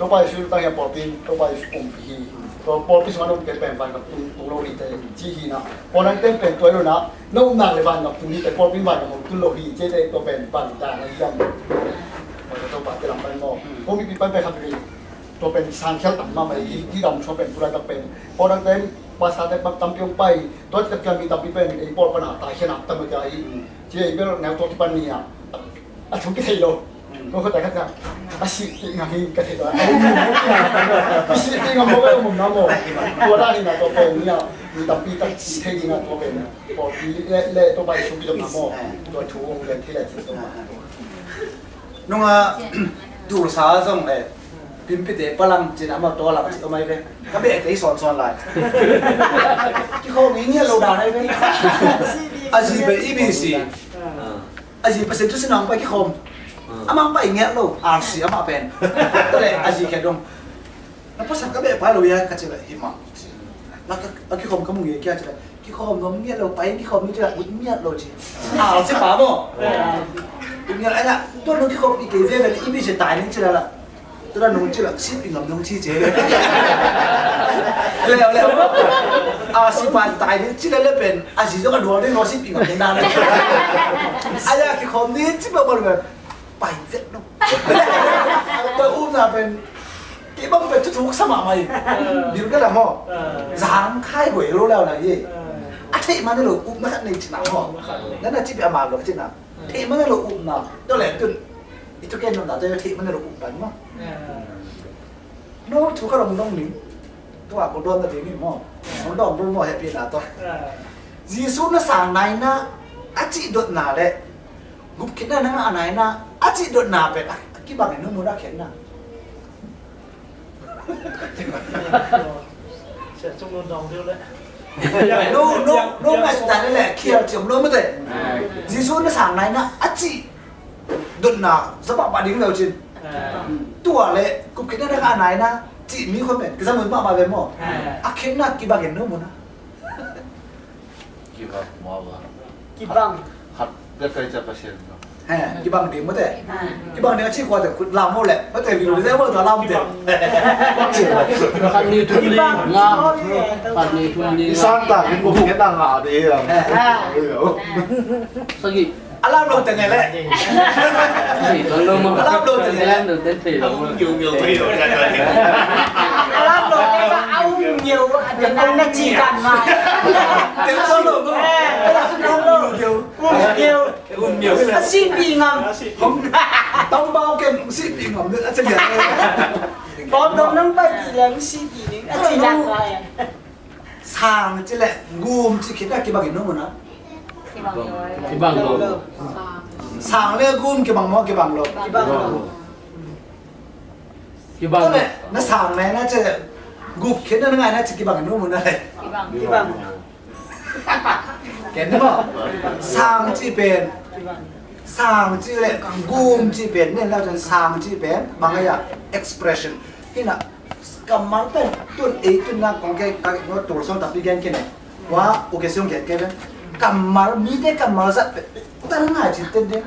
ตัวไปซื้อตั้งอย่างปอปินตัวไปอุ่มพีตัวปอปินมันต้องเป็นฟันกับตุงโลนี่แต่จีฮีนะพอนั้นเต็มเป็นตัวเลยนะน้องนางเลยฟันกับตุงนี้แต่ปอปินฟันกับตุงโลฮีเจ๊ได้ตัวเป็นฟันจางอะไรยังตัวปากจะลำไปมองผมมีไปครับพี่ตัวเป็นสารเขียวต่ำมาไปที่ดำชอบเป็นตัวอะไรต่างเป็นพอนั้นเต็มภาษาแต่ตั้มเพียงไปตัวจะมีตั้มเป็นไอ้ปอปัญหาตายขนาดตั้มใจเจ๊เป็นแนวตัวที่ปันนี่อ่ะทุกที่โลก็เขาแต่ก็จะอาชีพงานนี้ก็ถือว่าอาชีพที่งานโมก็มุ่งน้ำโมตัวด้านนี้นะตัวเป็นเนี่ยมีตั้มปีตั้มเท่งนะตัวเป็นพอปีเล่ตัวไปชุบปีตัวน้ำโมตัวชูองค์เรียนที่แรกที่ตัวมานุ่งดูสาวส่งพิมพ์พิเศษพลังจีนมาตัวหลักตัวไม่เป็นก็เป็นไอ้สอนลายที่เขามีเนี่ยเราด่าได้ไหมอาชีพเป็นอีบีซีอาชีพเป็นทุกสิ่งไปที่คมอามาไปเงี้ยเราอาชีพอามาเป็นก็เลยอาชีพแค่ดงแล้วพอสักก็แบบไปเราเนี่ยก็จะแบบหิมะแล้วก็ที่คมก็มึงเงี้ยแค่จะแบบที่คมเราเงี้ยเราไปที่คมนี่จะแบบเงี้ยเราจีใช่ป่ะบ่เงี้ยไอ้น่ะตัวนู้นที่คมอีกเรื่องเป็นอีบีซีตายนี่ใช่ละตัวนั้นนุ่งจีละสิบปีกับนุ่งชีเจแล้วอาชีพตายนี่จีละเล่เป็นอาชีพต้องการดูได้รอสิบปีกับยังนานเลยไอ้เนี่ยที่คมนี่จีบบอกแบบไปเสร็จแล้วตัวอุ้มน่ะเป็นกี่บ้างเป็นทุกสมัยมาอีกเดี๋ยวก็ละห่อสามค่ายหวยรู้แล้วนะยี่อาทิตย์มันนี่หรออุ้มมาในที่ไหนห่อนั่นน่ะจีบอามาหรอกที่ไหนที่มันนี่หรออุ้มน่ะตัวแหลมจนอีทุกแกนน่ะตัวที่มันนี่หรออุ้มไปมั้งโน้ทุกคนมันต้องหนีตัวคนโดนแต่เดี๋ยวนี้มั้งคนโดนรู้มั้งแฮปปี้นะตัวจีซูน่ะสั่งไหนนะอาจิโดดหนาเลยกุบคิดได้นะอันไหนนะอาจิโดดหนาเป็นกี่บางเนี่ยนู้นมูราเข็นนะเสียจงโดนดองเดียวเลยนู้นไม่สุดท้ายนี่แหละเขียวเจียมนู้นไม่ได้จีซูน่ะสั่งไหนนะอาจิโดดหนาสบับบาดิ้งเราจริงตัวเลยกุบคิดได้นะอันไหนนะจีมีคนเป็นก็จะเหมือนบ้ามาเป็นมั้งอาเข็นนะกี่บางเนี่ยนู้นมูนะกี่บางมอวะกี่บังครับได้เคยจะประชันครับกี่บางเดียวไม่ได้กี่บางเนี่ยชื่อว่าแต่คุณลำหมดแหละไม่แต่วิวได้ว่าตัวลำเดียวพันนี้ทุนลีงาพันนี้ทุนลีสร้างต่างเป็นพวกนี้ต่างหากดีอ่ะสักกี่อะไรลงแต่ไงแหละตอนลงมาอะไรลงแต่ไงแหละเดินเต้นตีลงnhiều thay đổi ra rồi lắp đồ đấy mà ông nhiều Việt Nam nó chỉ cần mà tiếng số lượng không nhiều xin bị ngầm không tông bao kem xin bị ngầm nữa chắc chắn có đâu nó bay gì là xin bị nữa chỉ làm rồi sang chứ lại gồm chỉ khiến là cái bằng nó mà nó cái bằng rồi sang lên gồm cái bằng mò cái bằng rồi cái bằng này nó sang này nó sẽ gục khiến nó ngay nó chỉ cái bằng nó mà này cái bằng cái nó sang chỉ bên sang chỉ lại gồm chỉ bên nên là cho sang chỉ bên bằng cái expression cái nào cầm máu tên tuần ấy tuần nào còn cái nó tổ xong tập đi cái này quá ok xong cái đó cầm máu mi cái cầm máu rất ta nó ngại chỉ tên đấy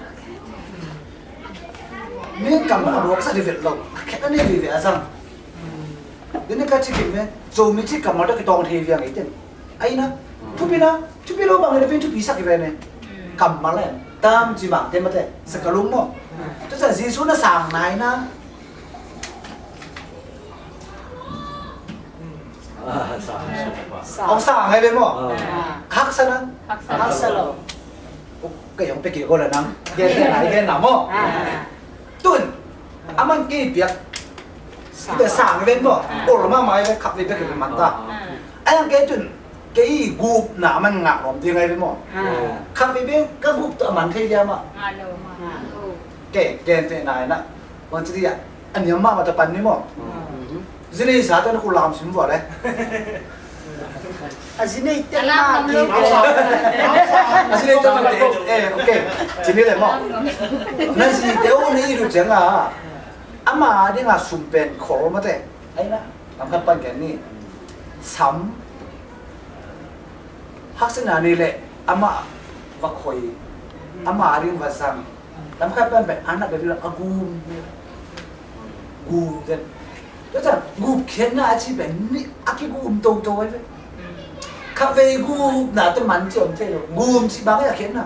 nên cầm máu nó sẽ đi việt lộc cái đó nên vì vậy rằng đến cái chỉ kịp đấy rồi mi chỉ cầm máu đó cái tòng thì việc ấy tên ấy nó chút bi lo bằng cái bên chút bi sắc cái về này cầm máu này tam chỉ bằng tên mà thế sẽ cả lúng không tức là gì số nó sàng này nó ông sàng hay bên mò khác sao nó khác sao rồi cái ông kia gọi là nắng cái nào mò tuần anh mang cái việc cái sàng cái bên mò ồ là mà cái khắp cái mặt ta anh cái tuần cái group nào mà ngạc lắm tiếng ngay bên mò khắp cái bên các group tự mình thấy ra mà cái thế này nè còn chỉ là anh nhớ mà tập anh mò cái này sao tao làm xíu vào đấy cái này tên là gì cái này tao mình ok chỉ này là mò nó gì nếu này được chẳng à mà đi là sum pen khổ mà thế ấy đó làm cái phần cái này sắm học sinh nào này lệ mà và khôi mà đi và sang làm cái phần anh là cái là gum gum thế แล้วจะกูเขียนหน้าอาชีพแบบนี้อากิกูโตไว้ไหมคาเฟ่กูหน้าต้นมันเจียวเท่เลยกูจีบางก็อยากเขียนนะ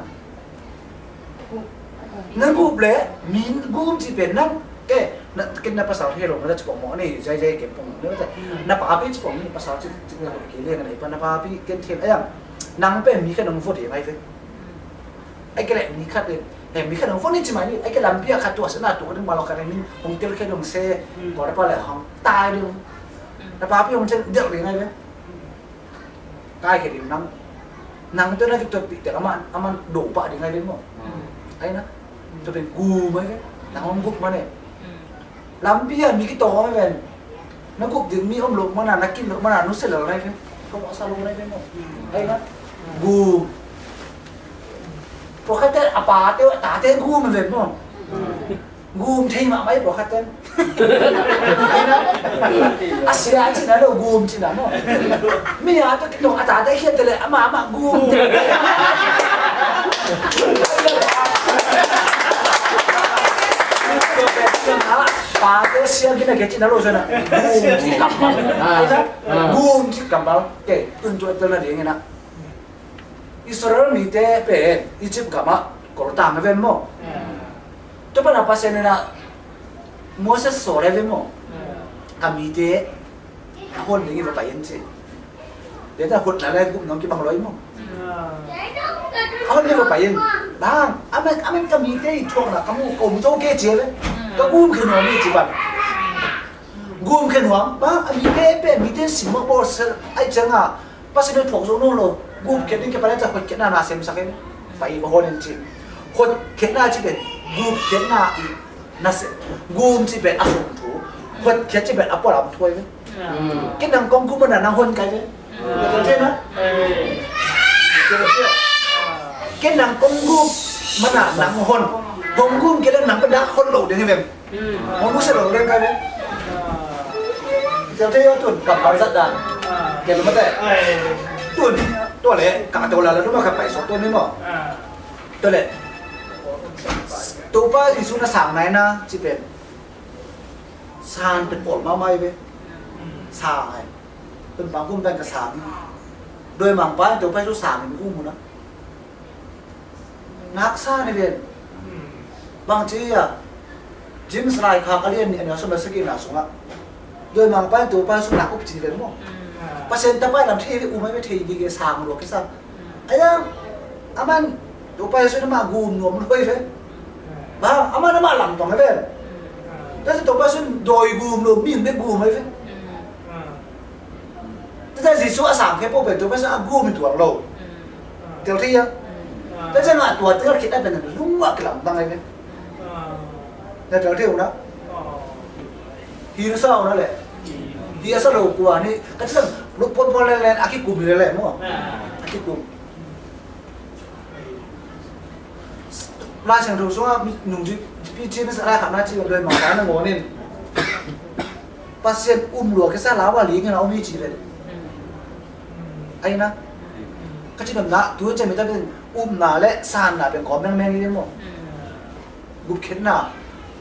นั่นกูเปล่ามีกูจีเป็นนั่นแกนั่นกินน้ำภาษาเทโลมันจะบอกหมอนี่ใจเก็บปงนี่แต่น้ำปลาพี่จะบอกนี่ภาษาจะเกี่ยงอะไรปะน้ำปลาพี่กินเทียนไอ้ยังนางเป็นมีแค่น้องฟูดเดียวไอ้เฟ้ไอ้แกเลยมีแค่มีแค่น้องฟูดนี่ใช่ไหมนี่ไอ้แกลำเพียขัดตัวสนาตัวนึงมาเรากันนี่ผมเจอแค่น้องเซ่ก่อนได้ปะเลยห้องตายเลยน้ำปลาพี่มันจะเดือดเลยไงเฟ้ตายแค่เดียวนางตัวนั้นตัวปีแต่มันดุปะยังไงเฟ้หมดไอ้นะจะเป็นกูไหมเฟ้นางมันบุกมาเนี่ยลำเพียมีกี่ตัวไหมเฟ้นักกุกถึงมีอมหลงมันนักกินหลงมันนุสเสลอะไรเฟ้ก็บอกสรุปอะไรเฟ้หมดไอ้นะกูพอขัดเต้อาปาเต้ตาเต้กูมันเฟ้หมดกูมทิ้งมาไหมพอขัดเต้ไอ้นะอาเซียนที่นั่นเรากูมที่นั่นเนาะไม่อยากจะกินตรงอาตาเต้เขียนแต่เลยอามากูมปาเตเซียกินอะไรกินอะไรรู้ใช่ไหมบูมที่กำบังเก๋ตุนตัวตัวนั้นเองนะอิสราเอลมีแต่เป็นอียิปต์กับมากรตามเว้นมั้งตัวเป็นอะไรเช่นนั้นโมเสสสอนเว้นมั้งกับมีแต่คนนี้ก็ไปยันเช่เดี๋ยวถ้าคนอะไรกูน้องกี่บังร้อยมั้งคนนี้ก็ไปยันบ้างอเมริกามีแต่ช่วงนั้นก็มูกลมโตเกจิเลยก็กูมขึ้นหัวมีจีบันกูมขึ้นหัวบ้ามีเต้เป็นมีเต้สิมบอสไอ้จังอ่ะปัสสิเนถกโซโน่โลกูมเขียนนี่แค่ไปแล้วจะคนเขียนหน้าเซมสักเองไปบ้านนี่จริงคนเขียนหน้าจีเป็นกูมเขียนหน้าอีน่าเสกูมจีเป็นอสุนทูคนเขียนจีเป็นอปอลามถ้วยไหมกินหนังกงกูมันหนังคนไกลไหมเข้าใจไหมกินหนังกงกูมันหนังคนผมกุ้งกินแล้วหนังเป็นดักคนโหลดยังไงแบบผมรู้สึกโหลดเรื่องอะไรเจ้าเที่ยวตุ่นกับบริษัทดังเกี่ยวกับมันแต่ตุ่นตัวเล็กกับตัวละแล้วรู้ไหมครับไปสองตัวนี้มั้งตัวเล็กตัวป้าอิสุนัสางไหนนะจีเป็นซานเป็นปอดมาไม่เว้ยสางไงเป็นบางกุ้งเป็นกระสางโดยบางป้าตัวป้าชุดสางเป็นกุ้งมั้งนะนักซ่าในเรื่องบางทีอ่ะจิมส์ไลค์ข้าก็เรียนอันนี้สมัยสกิลน่ะส่งอ่ะโดยบางป้ายตัวป้ายสุนัขอุปจีเป็นมั้งเปอร์เซ็นต์แต่ป้ายลำที่อุ้มไม่เทียดีเกสามหรอกแค่สักไอ้ยังอามันตัวป้ายสุนัขมากูมหนุ่มด้วยเฟ้บ้าอามันมาหลังตรงไหนเฟ้แต่ตัวป้ายสุนัขโดยกูมหนุ่มมีนเป็นกูมไหมเฟ้แต่สิสุอาสามแค่พวกเป็นตัวป้ายสุนัขกูมเป็นตัวเราเดี๋ยวที่อ่ะแต่จะมาตัวที่เราคิดได้เป็นลุงว่าหลังตั้งไงเฟ้แต่เดี๋ยวที่นะฮีโร่เศร้านั่นแหละฮีโร่เศร้าเรากลัวนี่ก็จะลุกพ้นแรงๆอาคิกุมอยู่แรงๆมั้งอาคิกุมมาเชิงดูส่วนหนุ่มจีพี่จีไม่สลายขับหน้าจีเลยหมอการนั่งงอนี่ปัสเซียนอุ้มหลวงแค่ซาลาวาลีกันเอามีจีเลยไอ้นะก็จะแบบนั้นตัวจะไม่ต้องเป็นอุ้มหนาและซานหนาเป็นของแม่งๆนี่มั้งกุบเข็นหนา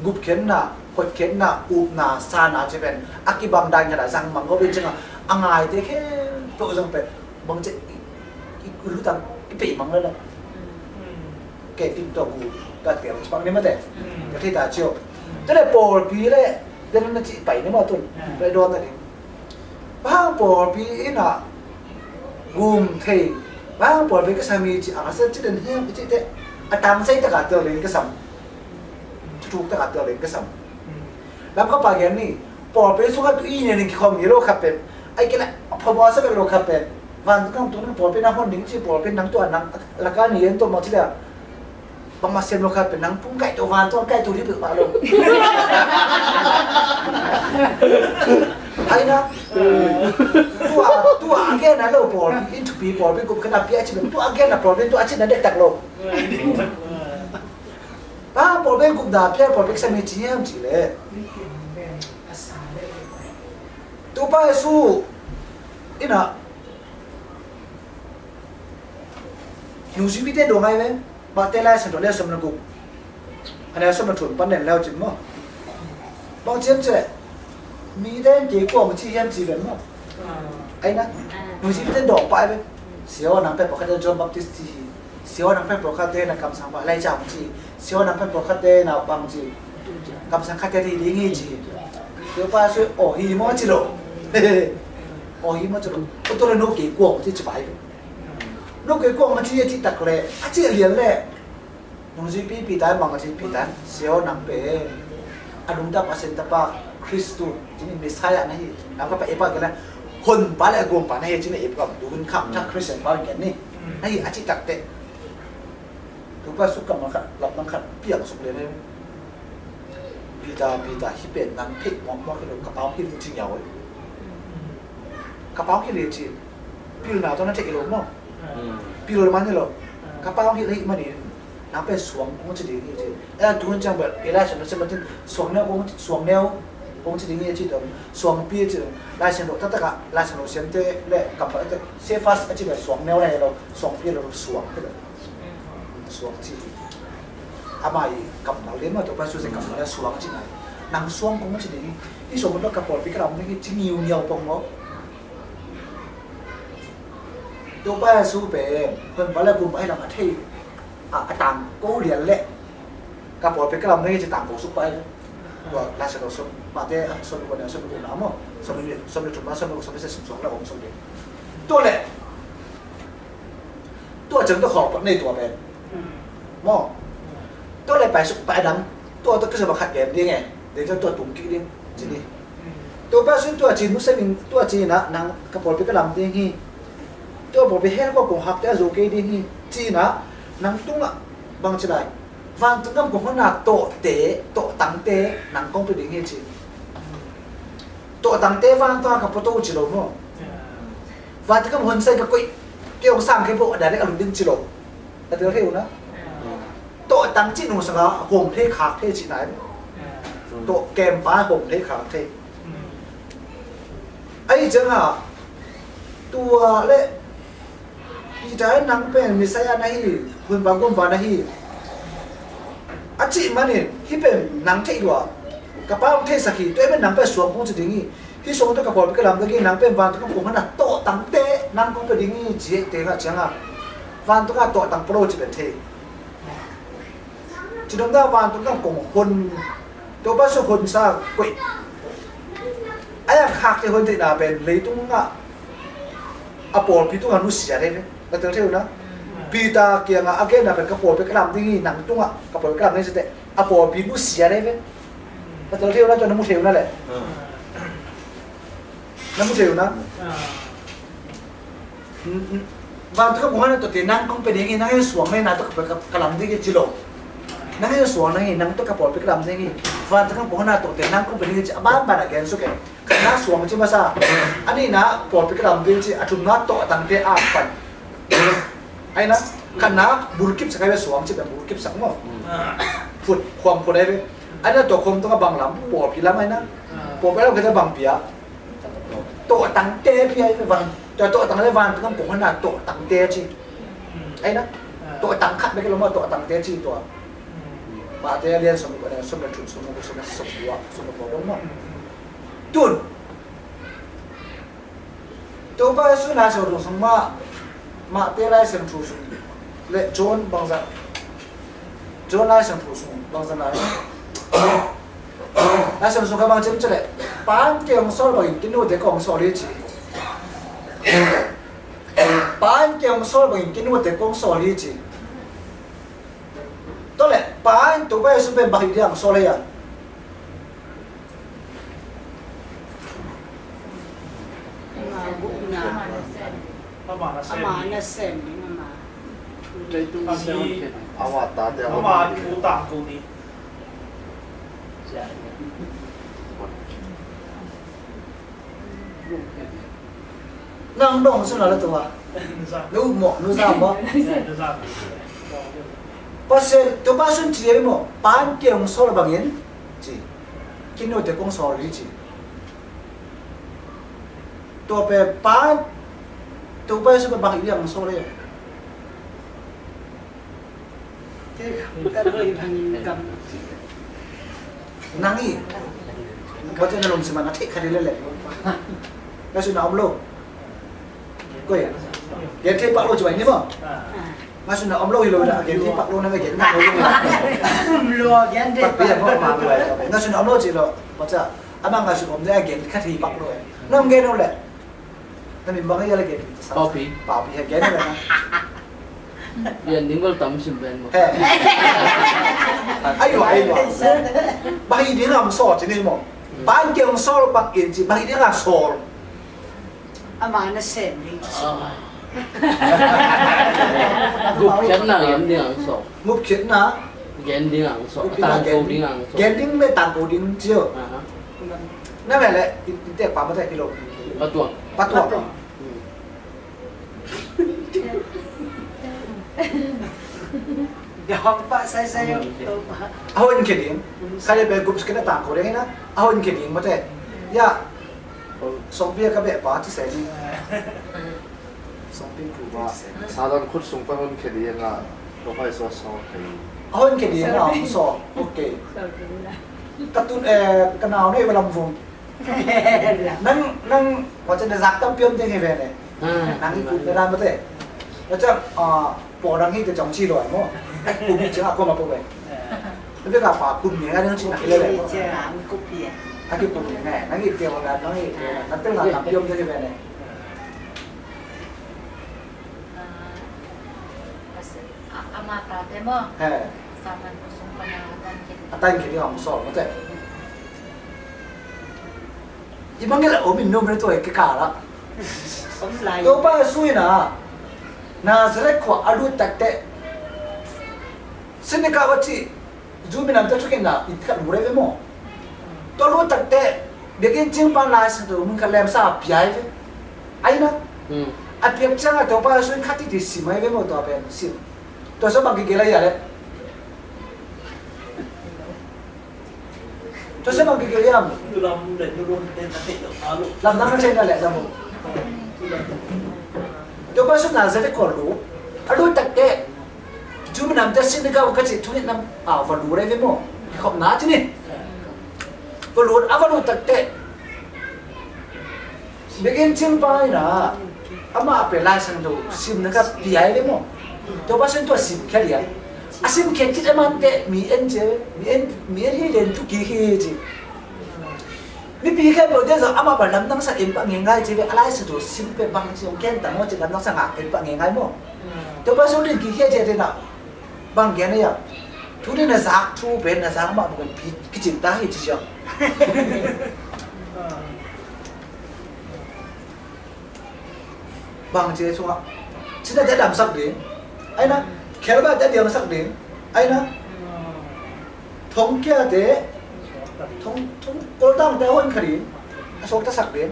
กุบเข็นหนาคนเข็นหนาอุ้มหนาซานหนาจะเป็นอากิบังได้ขนาดสั่งมังก็เป็นจังอ่ะอ่างไงแต่แค่ตัวจังเป็นบางจะรู้ตังปีมังเลยนะแกติดตัวกูก็เดี๋ยวบางนี่มาแต่ก็ที่ตาเชียวจะได้โปรปีเลยเดี๋ยวนั้นจีไปนี่มาตุนไปโดนนั่นเองบ้างโปรปีน่ะกุมเทบ้างโปรปีก็สามีจีอาศัยจีเดินเฮียจีเตะอาตังใส่ตะกัดเตอร์เลยก็ซ้ำถูกตะกัดเตอร์เลยก็ซ้ำแล้วก็ปากอย่างนี้โปรปีสุขภาพอีเนี่ยนี่เขามีโรคขับเป็นไอ้แกละพอบอกซะเป็นโรคขับเป็นวันก็ตัวนั้นโปรปีนั่งคนหนึ่งจีโปรปีนั่งตัวนั่งแล้วก็นี่เห็นตัวมาที่เดียวบางมาเซมโลคาเป็นนังพุ่งไก่ตัววานตัวไก่ตัวที่เปิดมาลงไอ้นะตัวอาเกนนะเราปอดอินทุปีปอดเป็นกลุ่มขนาดพี่อาชีพตัวอาเกนนะปอดเป็นตัวอาชีพนั้นเด็กตักลงป้าปอดเป็นกลุ่มดาบพี่ปอดเป็นสามีจีนจีเลยตัวป้าสู้อินะหนูชีวิตเด็ดดวงไงไหมบางทีเราสันตัวเลี้ยสมนักุอันนี้สมนักทุนปั้นเด่นแล้วจริงมั้งบางเช่นเจ้ มีเด่นเกี่ยวกับที่ยังจีเป็นมั้งไอ้นะหนูจีเป็นดอกไปเลยเสียวนังเป็นปกติจอมบัพติสต์เสียวนังเป็นปกตินะคำสั่งว่าไล่จับจีเสียวนังเป็นปกตินะบางจีคำสั่งขัดที่ดีงี้จีเดี๋ยวป้าช่วยโอ้ฮีมอจิโร่โอ้ฮีมอจิโร่ตัวเรนโนเกี่ยวกับที่จะไปโนเกี่ยวกับมันที่ตักเลยอาจีเลียนเลยหนูจีปีตันบางจีปีตันเสียวนังเป็นอารมณ์ดับอาเซนตาปาคริสต์จีนี่เมสไซน์นะฮีนับก็ไปเอปกันนะคนบ้านไอ้กลุ่มป่านนี้จีนี่เอปกับดูคนขับจากคริสเตียนบ้านกันนี่นี่อาชีพตักเตะถูกป่ะสุกกับมันขัดหลับมันขัดเปียกสุกเลยเลยปีตาฮิเป็นนั่งพิกมองว่าคือกระเป๋าพี่จริงเหรอกระเป๋าพี่เลยจีพี่รู้หนาตอนนั้นจะเอโลมั้งพี่รู้มันนี่หรอกระเป๋าพี่เลยมันนี่นับเป็นสวงคงจะดีนี่จีดูคนจังแบบเอล่าฉันจะมันสวงแนวคงสวงแนวคงจะดีนี่จีตรงสวงปีจีลายเส้นโลถ้าตะกะลายเส้นโลเส้นเตะเละกับแบบเซฟัสจีแบบสวงแนวอะไรเราสวงปีเราสวงก็เลยสวงจีอามาอีกับเราเลี้ยงมาตัวไปสู้เสกับเราสวงจีไหนนางสวงคงจะดีที่สมมติว่ากับปอดปีกเราไม่ที่เหนียวปงเนาะตัวไปสู้เป็นเพิ่นไปแล้วกลุ่มให้เรามาที่ต่างกูเรียนเละกับปอดปีกเราไม่จะต่างกูสู้ไปว่าลายเส้นโลสมมาเตะสมบูรณ์เนี่ยสมบูรณ์น้ำมั้งสมบูรณ์จุดมาสมบูรณ์เสร็จสมแล้วผมสมบูรณ์ตัวเละตัวจึงต้องขอบในตัวเป็นมองตัวเลยไปสุดไปดังตัวก็จะมาขัดแย้งได้ไงเดี๋ยวจะตัวตุ่มกิ๊กดิจีนี่ตัวไปสุดตัวจีนมุสลิมตัวจีนนะนางกระโปรงไปกระลำดิ้งฮีตัวบอกไปเห็นก็คงหักแต่โจเกดิ้งฮีจีนนะนางตุ้งอ่ะบางทีไรวันตุ้งก็คงหน้าโตเตะโตตังเตะนางคงไปดิ้งฮีจีโตตังเตะวันตัวกับประตูจีโร่มั้งวันที่ก็หุ่นใส่กับกุ้ยเกี่ยวสร้างแค่พวกอะไรอารมณ์ดิ้งจีโร่แต่เธอเที่ยวนะโตตังจีนูสังห์ห่มเทขาเทจีไหนโตเกมป้าห่มเทขาเทไอ้จังอ่ะตัวเละพี่ใจนังเป็นมิสยานะฮีคุณบางคนบานะฮีอาจิมันนี่ที่เป็นนังเทดัวกระเป๋าเทสักทีตัวเป็นนังเป็นสวมคงจะดิ้งฮีที่สวมตัวกระเป๋าไปกระลำตะกี้นังเป็นวันตัวก็คงขนาดโตตังเตนังคงไปดิ้งฮีเจี๊ยเตะจังอ่ะวันตัวก็โตตังโปรจะเป็นเทจีนด้าวันตุ้งกงคนตัวบ้านสุคนซากุยไอ้ยังขาดที่คนที่น่าเป็นเลยตุ้งอ่ะอปอลพี่ตุ้งอนุเสียได้ไหมเราเจอเที่ยวนะปีตาเกียงอ่ะแกน่าเป็นกระโปรงเป็นกระลำที่นี่หนังตุ้งอ่ะกระโปรงกระลำนี่จะเตะอปอลพี่นุเสียได้ไหมเราเจอเที่ยวนะจนน้ำมุเทียวนั่นแหละน้ำมุเทียวนะวันตุ้งกงนั้นตัวเตียนั่งคงเป็นอย่างงี้นั่งให้สวมไม่นานตัวเป็นกระลำที่จิโร่นั่งให้สวงนั่งให้นั่งตัวกระเป๋าไปกระลำนั่งให้วันที่เขาบอกว่าหน้าตัวเต็มนั่งก็เป็นอย่างนี้จะบ้านบ้านอะไรกันสุดแก่ขณะสวงจิมาซาอันนี้นะปอดไปกระลำเป็นจิอาจุนนัดโตตั้งแต่อาปันไอ้นะขณะบุรุษกิบสักให้ไปสวงจิแบบบุรุษกิบสักมั้งฝุ่นความฝุ่นได้ไหมอันนั้นตัวคมต้องบังลำปอดผีลำไหมนะปอดไปแล้วก็จะบังเปียโตตั้งแต่เปียไปวันแต่โตตั้งแต่วันที่เขาบอกว่าหน้าโตตั้งแต่จิไอ้นะโตตั้งขัดไม่ก็รู้ว่าโตตั้งแต่จิตัวมาเตะเรียนสมุดอะไรสมุดชุดสมุดสมุดสมุดสมุดโบราณมั้งตุนตัวไปสุนัขชอบสมมาเตะไรเส้นชุดเละโจนบางสันโจนไรเส้นชุดบางสันไหนไรเส้นชุดกับบางจิ้มจะเละปานเกี่ยวกับสอบไปกินดูเด็กของสอบเลยจีปานเกี่ยวกับสอบไปกินดูเด็กของสอบเลยจีตัวเล็กป้าตัวไปสุดเป็นบาฮิเดียมโซเลยอ่ะAmana sen mama.ใจตุ้งเสียวันเข็ด เอาว่าตาแต่ เอา ว่า มากูต่างกูนี่ ลูกเข็ด นั่งดองสุนัขตัวนู้หมอนู้ซ้ำบ่ จะทราบ เพราะเสร็จตัวป้าสุนจีเลยมั้งป้าเกี่ยวกับโซลบางอย่างจีกินดูเด็กของโซเลยจีตัวไปป้าตัวไปสุดเป็นบาฮิเดียมโซเลย Cái không có đôi bằng cầm. นั่งอีก เขาจะนั่งลงสมาธิคดีเล่นๆแล้วสุนัขลูกก็อย่างเย็นที่ปักโลจุ๋ยนี่มั้งมาสุนัขลูกอีโลนะเย็นที่ปักโลนั่นไม่เย็นนั่งโลรัวแกนเด็ ปักเบี้ยพ่อมาเลยงั้นสุนัขลูกจีโร่เพราะจะอามังกับสุนัขเนี่ยเย็นคดีปักโลน้องเย็นนั่นแหละนั่นมีบางอย่างอะไรเย็นป่าวปีเย็นนั่นแหละนะเย็นนี่ก็ตั้มชิมเป็นหมดไอ้หวบางทีนี่เราสอนจีนี่มั้งบางเกี่ยวกับสอนบางอินจีบางทีนี่เราสอนอามาน่ะเสร็จดิกุบเข็นนะเย็นดิ้งอังสอบงุบเข็นนะเย็นดิ้งอังสอบตานโกดิ้งอังสอบเย็นดิ้งไม่ตานโกดิ้งเจียวนั่นแหละอินเตอร์ปั๊มมาได้พี่โลปัตตวงเดี๋ยวปะใส่เอาอินเข็นดิ้งใครจะเป็นกลุ่มสกินต่างโกดิ้งนะเอาอินเข็นดิ้งมาได้ย่าส่งเบี้ยกับแบบป้าที่เสรีส่งเบี้ยกูว่า사단 콧송 빵은 캐리엔가 로파에서 사오케이เอาอินเข็นดิ้งเราสอบโอเคการ์ตูนกันเอาเนี่ยเวลาฟุ้งนั่งว่าจะได้รักตั้งเปี่ยมยังไงเว้ยเนี่ยนั่งอีกลุ่มในร้านมาเต้แล้วจะปอดังที่จะจองชีลอยมั้งไอ้กลุ่มนี้จะเอาเข้ามาปุ๊บเลยแล้วก็ปากกลุ่มนี้ก็เรื่องชิ้นไหนเลยเลยไอ้กลุ่มนี้ไงนั่งอีกเดียวกันนั่งอีกเดียวกันนั่นเป็นร้านตั้งเปี่ยมยังไงเว้ยเนี่ยอามาตราเดมอสามัญผสมปัญญาตั้งคิดที่ของสอบมาเต้ยังมันก็เลยโอ้มินโนมันตัวเอกกาละตัวป้าสุยนะนาสเรกว่าอรุณตักเตะสินค้าวัตถุจูมินำตัวทุกอย่างนะอิทธิรู้เรื่องมั้งตัวรู้ตักเตะเด็กจริงป้าลายสุดมึงก็เล่มซาพิายเว้ยไอ้นะอาเพียงจังอ่ะตัวป้าสุยขัดที่ดิสิไม่เว้ยมั้งตัวเป็นสิตัวสมังกิเกล้าอย่างเลยตัวสมังกิเกล้าอย่างลำน้ำมันใช่นั่นแหละจำมึงตัวป้าสุดน่าจะได้คนรู้อรุณตักเตะจูมันนำแต่สิ่งที่เขาก็จะทุกอย่างนำวันรู้อะไรเว้ยมั้งขอบหน้าจีนี่วันรู้วันรู้ตักเตะเด็กจริงป้านะอามาเป็นลายสังดูซิมนะครับดีไอ้เว้ยมั้งตัวป้าสุดตัวซิมแค่เดียวซิมแค่ที่จะมันเตะมีเอ็นเจมีเอ็นที่เรียนทุกกี่ที่จีมีปีแค่บอกเดี๋ยวอามาเป็นลำนั่งสักเอ็นปะง่ายๆจีเวอะไรสุดซิมเป็นบางสิ่งแค่แต่ว่าจะลำนั่งสักเอ็นปะง่ายๆมั้งตัวป้าสุดเรียนกี่ที่เจเดน่ะบางแกเนี่ยทุกเรื่องน่ะซักทุกเป็นน่ะซักมาเป็นกิจตาให้จีจ้ะบางเจ้าชัวฉันน่ะจะดำสักเดือนไอ้นะแค่ว่าจะเดียวสักเดือนไอ้นะท้องแก่เตะท้องโกลตั้งแต่วันคดีส่งจะสักเดือน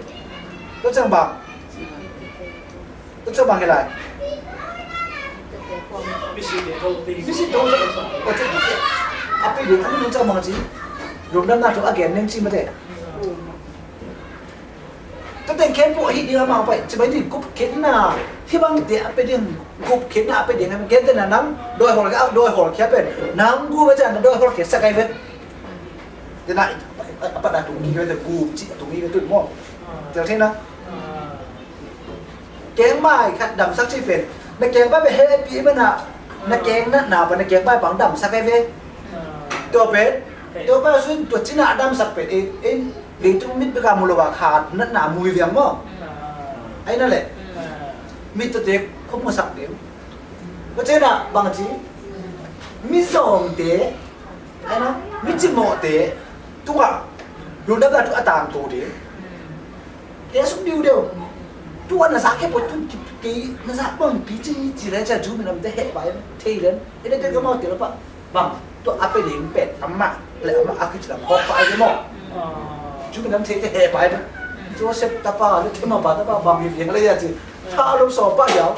ตัวจังบางตัวจังบางอะไรมิสิโตว่าจะapa dia kan macam mana sih belum dah nak tu agen yang sih macam tapi kan buat hit dia apa sebab ni kup kenaที่บางเดียapa dia kup kena apa dia kan kita nak nang doi hol kia pen nang gua macam doi hol kia sakai pen dia nak apa dah tunggu kita gua cik tunggu kita tu mau jadi na keng mai kat dam sak chi pen nak keng mai be happy mana nak keng nak na ba nak keng mai bang dam sakai penตัวเป็ดตัวป้าสุนตัวจีน่าดำสักเป็ดเองเลี้ยงตุ้มมิดไปกับมูลว่าขาดนั่นหนามือเวียงมั้งไอ้นั่นแหละมิดตัวเด็กพบมาสักเดียวก็เจ้าน่ะบางทีมิส่งเตะไอ้นะมิจิโมเตะตัวรู้ได้ก็ตัวต่างตัวเดียวเดี๋ยวสุดเดียวตัวน่ะสักแค่ปวดตุ้มกีน่ะสักบางปีจีเลยจะจูมันมันจะเหตุไปเที่ยนไอ้เด็กก็มาเดี๋ยวละปะบางตัวอาไปเลี้ยงเป็ดอาม่าแล้วอาม่าอาคือจะพอไปได้มั้งจุดนั้นเทจะเหไปนะตัวเสพตาป้าหรือที่มาป้าตาป้าบางอย่างอะไรอย่างนี้ถ้าอารมณ์สอบป้ายาว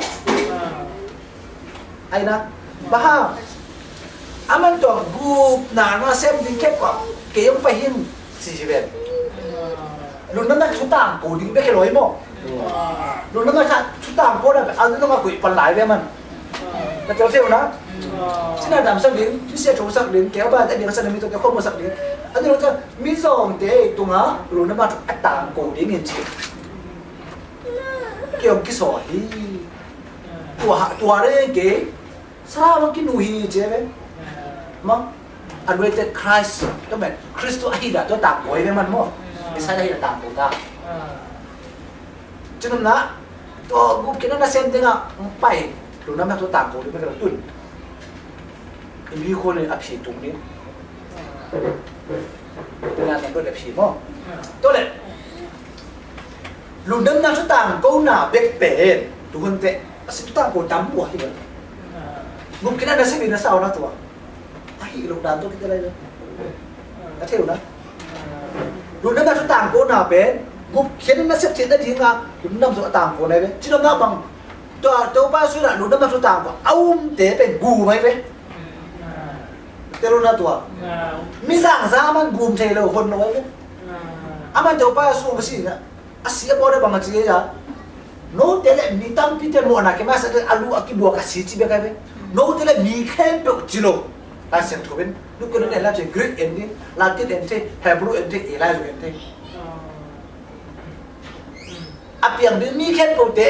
ไอ้นะบ้าอามันตัวกูหนาหน้าเซมดิ้งแค่กว่าเกี่ยวไปหิน41รุ่นนั้นชุดต่างกูดิ้งไปแค่100มั้งรุ่นนั้นชุดต่างกูได้เอาเรื่องมาคุยปันหลายเลยมันแต่เจ้าเที่ยวนะ chính là làm sắc đến chứ xe chỗ sắc đến kéo ba tại điểm sắc đến mi tôi kéo không một sắc đến anh nói cho mi dòng thế tung á luôn nó mà ăn tạm cổ đến nghìn triệu kiểu cái sỏi tua đấy cái sao mà cái nuôi chứ vậy mà Unweighted Christ đó mẹ Christ ai đã tôi tạm cổ với mình mà cái sai đây là tạm cổ ta cho nên là tôi cũng cái nó xem thế nào bảy luôn nó mà tôi tạm cổ đi bây giờ tuầnมีคนเลยอับฉีดตรงนี้เวลามันก็อับฉีดมั้งตัวเลยลุงเดินน้ำชุดต่างก็หน้าเบ็กเป็นทุกคนเตะสิ่งต่างก็จำบัวที่มันมุมกินอะไรสิ่งนี้น่าเศร้านะตัวไอ้ลุงดานตัวคิดอะไรเลยน่าเที่ยวนะลุงเดินน้ำชุดต่างก็หน้าเป็นมุมเขียนน่าเสียดได้ทีงาลุงน้ำชุดต่างก็ไหนเป็นจีนน้ำบางตัวป้าสุดละลุงเดินน้ำชุดต่างก็เอาเตะเป็นกูไหมเป็นเตลุนาตัวมีสั่งซามันกูมเทเลคนน้อยเลยอามันเจ้าป้าสู้มาสินะอาศัยบ่ได้บางทีจ้ะโน้ตเตลมีตั้งพิเศษโมนาเกมาสักอาลูอากิบัวกัสิจิเบกันเว้โน้ตเตลมีแค่เปจิโลลาเซนทูเบนลูกคนนั้นลาเจกรีกเอ็นดีลาตินเอ็นเทเฮบรูเอ็นเทเอลาจูเอ็นเทอาเปียงเดมีแค่เปเต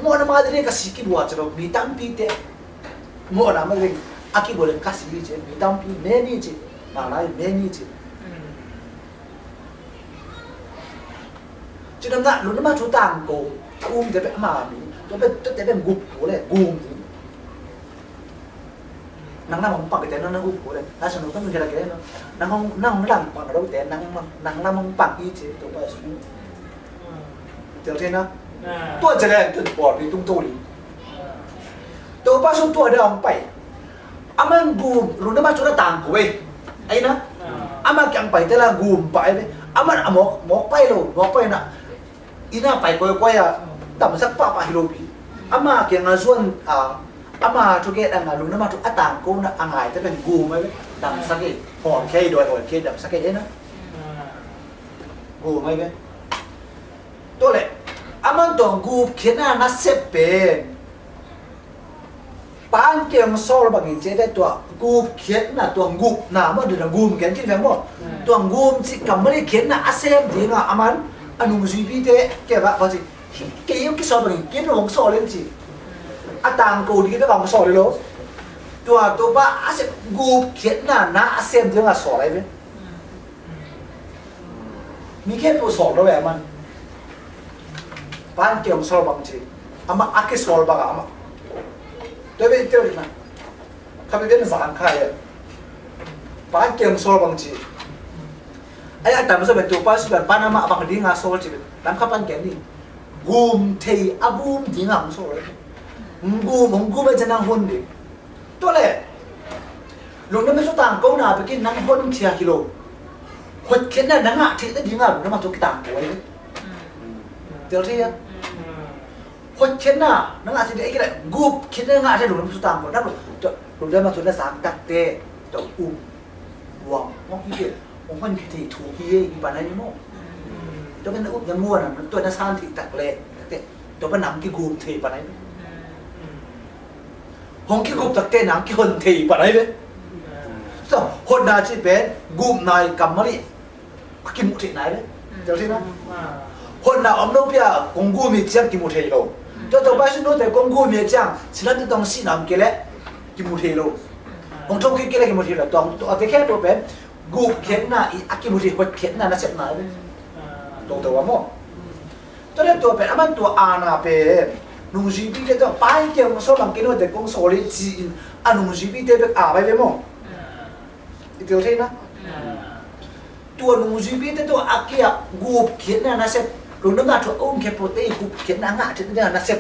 โมนามาเดเรกัสิกิบัวจิโลมีตั้งพิเศษโมนามาเดAki boleh kasih je, ditampi meni je, malai meni je. Jadi nak, lu nama tu tanggo, tapi mami, tapi gup boleh, gum je. Nang nama mempang kita nang gup boleh, asal nu kan kira-kira nang lang pang ada kita nang nama mempang je, tu pas semua. Jadi na, tu aja lah, tu bor di tung tuli. Tu pas tu ada ampai. Aman gum, runa ma chuna tang ko eh. Ay na. Aman kyang pai tela gum pai le. Aman amok pai lo, mok pai na. Ina pai ko ya tam sak pa hilobi. Ama kyang azuan ama chu ke ang runa ma chu atang ko na angai ta ben gum ai dam sak e. Hon ke doi hon ke dam sak e na. Gum ai be. To le. Aman tong gum khena na sep pen. Pan kiang sol bagi jadi tua gum kian na tua gum na mana ada gum kian kita faham tua gum si kamari kian na asem dia na aman anu musubi te kaya apa sih kaya kisah bagi kian orang sol ni sih atang kau di kita bang sol lo tua ba asem gum kian na asem dia na sol lagi mikir tu sol lo ya man pan kiang sol bagi ama akeh sol bagi ama对对嘛，他们变散开了，把剑说bằng chỉ, ai anh tạm sao bên tụ ba sự bên Panama bằng đi ngã số chỉ, làm các bạn kén đi, gum thì gum đi ngã số rồi, gum bây giờ năng hôn đi, tôi lẽ, lúc đó mấy số tàng câu nào cái năng hôn chia kilo, hoặc khiến là năng ngã thì đi ngã nó mà tôi cái tàng của ấy, được chưa? Hoi kena, nang asyik dia kira gup kena nggak ada dalam sutang kau, dah lu dah masuk dah sakit deh, tu buang, mau kiri, orang kita itu kiri ibadah ni mau, tu kan yang mua na, tu ada santi tak le, tu kan nam ki gup thei ibadah ni, orang ki gup tak le nam ki hon thei ibadah ni, so hon dah cip gup nai kamari, ki mu thei nai, tahu sih na, hon dah om no pia, kong gup ni siap ki mu thei lo. Tôi bây giờ nói về con gùi miệt chăng, chỉ là tôi sĩ nam kia lẽ, cái một thế luôn, ông thông kia là cái một thế là tôi cái khác tôi bé, gùi khiến na, cái một thế vật khiến na nó sẽ nói đấy, tôi vào mò, tôi nói tôi bé, anh tôi na bé, nung gì bị cái tôi bay kia một số bằng cái nói về con số lấy gì, anh nung gì bị cái bé bay về mò, điều thế na, tôi nung gì bị cái tôi kia gùi khiến na nó sẽ lúc đó mà tụi ông kia protein cũng khiến năng ngã trên đó là sếp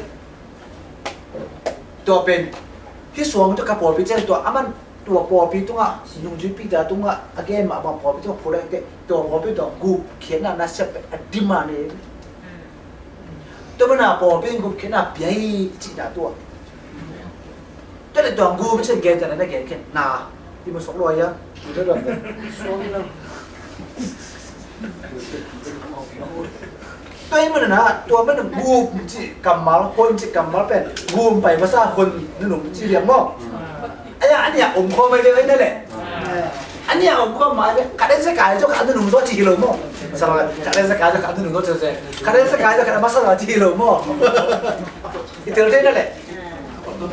tụi bên khi xuống tụi các bộ bị chơi tụi aman tụi bộ bị tụi ngã dùng chữ bị ra tụi ngã again mà bằng bộ bị tụi phụ đấy tụi bộ bị tụi group khiến là sếp đi mà này tụi bên nào bộ bị group khiến là bấy chỉ là tụi tức là tụi group trên game này nó game kia nà đi một số loài á thì nó rồi xuống đâuตัวมันนะตัวมันกูมจิกำมัลคนจิกำมัลเป็นกูมไปภาษาคนนั่นหนุ่มจีเรียงมั้ง อันเนี้ยอมความไม่เลยนั่นแหละอันเนี้ยอมความหมายเลยขัดเส้นกายจะขัดหนุ่มตัวจีโร่มั้งสบายขัดเส้นกายจะขัดหนุ่มตัวเจ๊ขัดเส้นกายจะขัดมาสลาจีโร่มั้งอีเตอร์เท่นั่นแหละ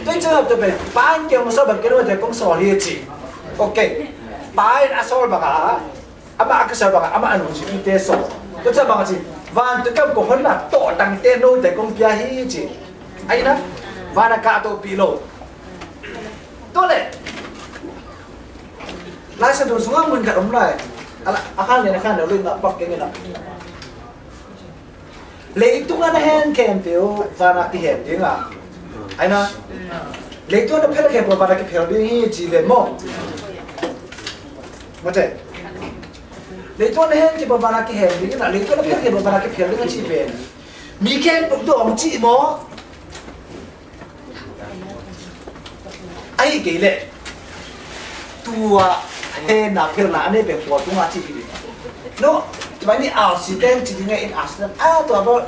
ตัวเจ้าตัวเป็นป้านเกี่ยวกับสอบกันว่าจะต้องสอนเรียจีโอเคป้านอาสอลบังอาอามาอักษรบังอามาอนุชิตเตสตัวเจ้าบังอาจีวันตัวกับคนน่ะโตตั้งเต้นโน้แต่กงพิอาฮีจีไอ้นะวานากาโตปีโลตัวเลยลายเส้นตัวสูงมันกัดอมเลยอะไรอาคารเนี่ยอาคารเดี๋ยวเรื่องละปักยังไงละเลยตัวนั้นเห็นแค่เดียววานาที่เห็นจริงอ่ะไอ้นะเลยตัวนั้นเพื่อนแค่บอกวานาที่เพื่อนเรื่องนี้จีเวนมั้งมาเจเลยตัวนั้นเห็นที่บอกวานาที่เห็นจริงอ่ะเลยตัวนั้นเพื่อนแค่บอกวานาที่เพื่อนเรื่องจีเวนมีแค่ปุ๊บตัวองจีมั้งไอ้เกลี่ยตัวเห็นนักเรียนอันนี้เป็นตัวตัวจีบีโน้ทำไมนี่อาศิเดนจีนี่อินอาศิเดนตัวแบบ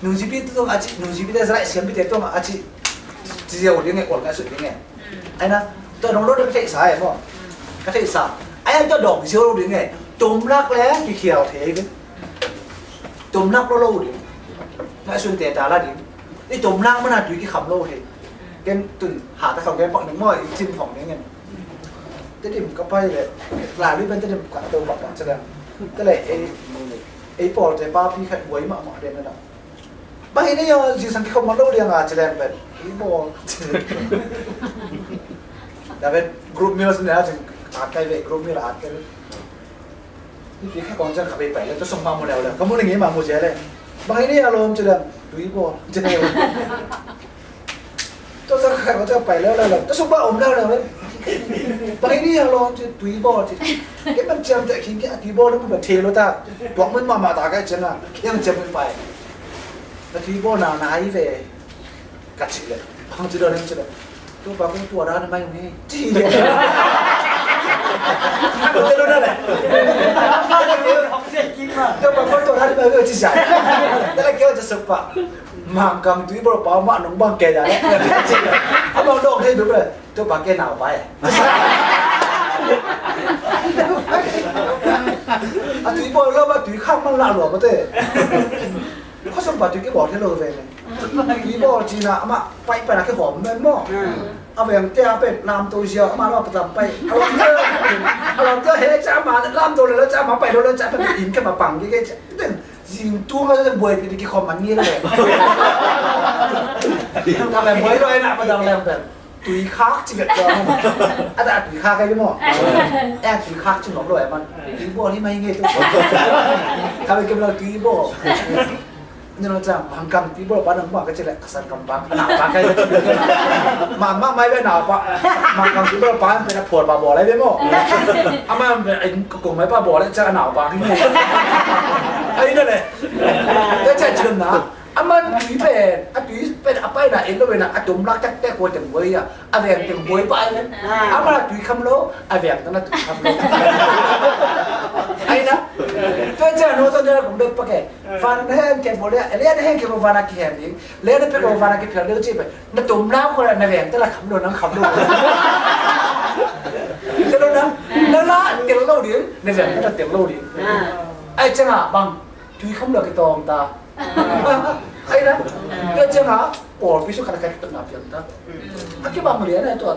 นูจีบีตัวอาชีนูจีบีได้สลายเสียงบีเตตัวอาชีจีเดียวเรื่องไงอดกันสุดเรื่องไงไอ้นะตัวน้องรถได้เทสายมั้งก็เทสายไอ้ตัวดอกเชียวเรื่องไงตุ่มรักแล้วกี่เขียวเทกันตุ่มรักโลดดิไม่ส่วนเตะตาละดินี่ตุ่มรักมันน่าดูกี่คำโลเทเกมตุ่นหาตะเขาแกปอกหนึ่งม้อยจิ้มของนี้ไงจะดิ่มก็ไปเลยหลายรุ่นเป็นจะดิ่มกับตัวบอกกันแสดงก็เลยไอ้ปอดใจป้าพี่ขัดไว้มาหมอเด่นนั่นแหละบางทีนี่ยังสิ่งสังเกตเขามาเล่าเรื่องอ่ะแสดงเป็นไอ้ปอดแต่เป็นกลุ่มมิลส์เนี่ยจึงอาจใกล้เวกกลุ่มมิลอาจใกล้นี่พี่แค่ก่อนจะขับไปแล้วจะส่งมาหมดแล้วเลยเขาพูดอย่างนี้มาหมดเลยบางทีนี่อารมณ์แสดงดูไอ้ปอดจะเนี่ยตัวจะขับก็จะไปแล้วเลยจะส่งมาอมแล้วเลยบางทีเราจะตุยบอลที่แค่มันเจ็บแต่คิดแค่ตุยบอลแล้วมันแบบเทโลตาตัวมันมาตากันจังอ่ะยังเจ็บไม่ไปแล้วตุยบอลน่ะนายเวกัดชิเลยห้องจะโดนยังจะตัวปากของตัวร้านไม่มีจีเลยตัวเดียวนั่นแหละตัวปากของตัวร้านไม่มีจีใช่แต่ละเกี่ยวจะสุภาพมังกังตุยบอลป้ามาหนุ่มบางแก่ได้เอาบางดอกให้ดูเลยตัวปากแกหนาวไปอ่ะตุยบอลแล้วมาตุยข้ามมันละหลวมมาเต้เขาสมบัติตุยก็บอกให้เราเลยตุยบอลจีน่ะมาไปนะแค่หอมแม่นมั้งเอาแบบเจ้าเป็ดลามตัวเชียวมาเราประจำไปเอาเราเจอเฮ้ยจ้ามาลามตัวเลยแล้วจ้ามาไปแล้วจ้าเป็นอินกันมาปังกี่เด่นสิ่งตัวมันจะบวยไปกี่คอมมันนี่เลยทำแบบบวยเลยนะมาดังแรงแบบตุยคักจีบตัวมันอาจจะตุยคักใครไม่หมดแอบตุยคักจึงหลงเลยมันตุยบอลที่ไม่เงี้ยตัวทำไปเก็บเราตุยบอลนี่เราจะหังกังตุยบอลบ้านหนึ่งบ้านก็จะแหละสันกำบังหนาวปากใครจะมาไม่เป็นหนาวปะมากังตุยบอลบ้านเป็นปวดปากบอลอะไรไม่หมดอามาเป็นไอ้กลุ่มไม้ปากบอลแล้วจะหนาวปากที่นี่ไอ้นั่นแหละแล้วจะเชื่อนะอามันตุยเป็นapa nak elo nak adum lak tak tak ko teng boy ya aveng teng boy pa ne amala tuy khamlo aveng tana tuy khamlo ai na to ja no so ja ko dek pake van hen ke bole le ne hen ke bo vana ki hen ding le ne pe ko vana ki phel le chi pe na tum la ko na veng ta la khamlo nang khamlo te lo na la te lo ding ne veng ta te lo ding ai changa bang tuy khamlo ki tong taไอ้นะก็จะหาปอดพิสูจน์การแข่งขันนับอย่างนั้นอากิบางเรียนอะไรตัว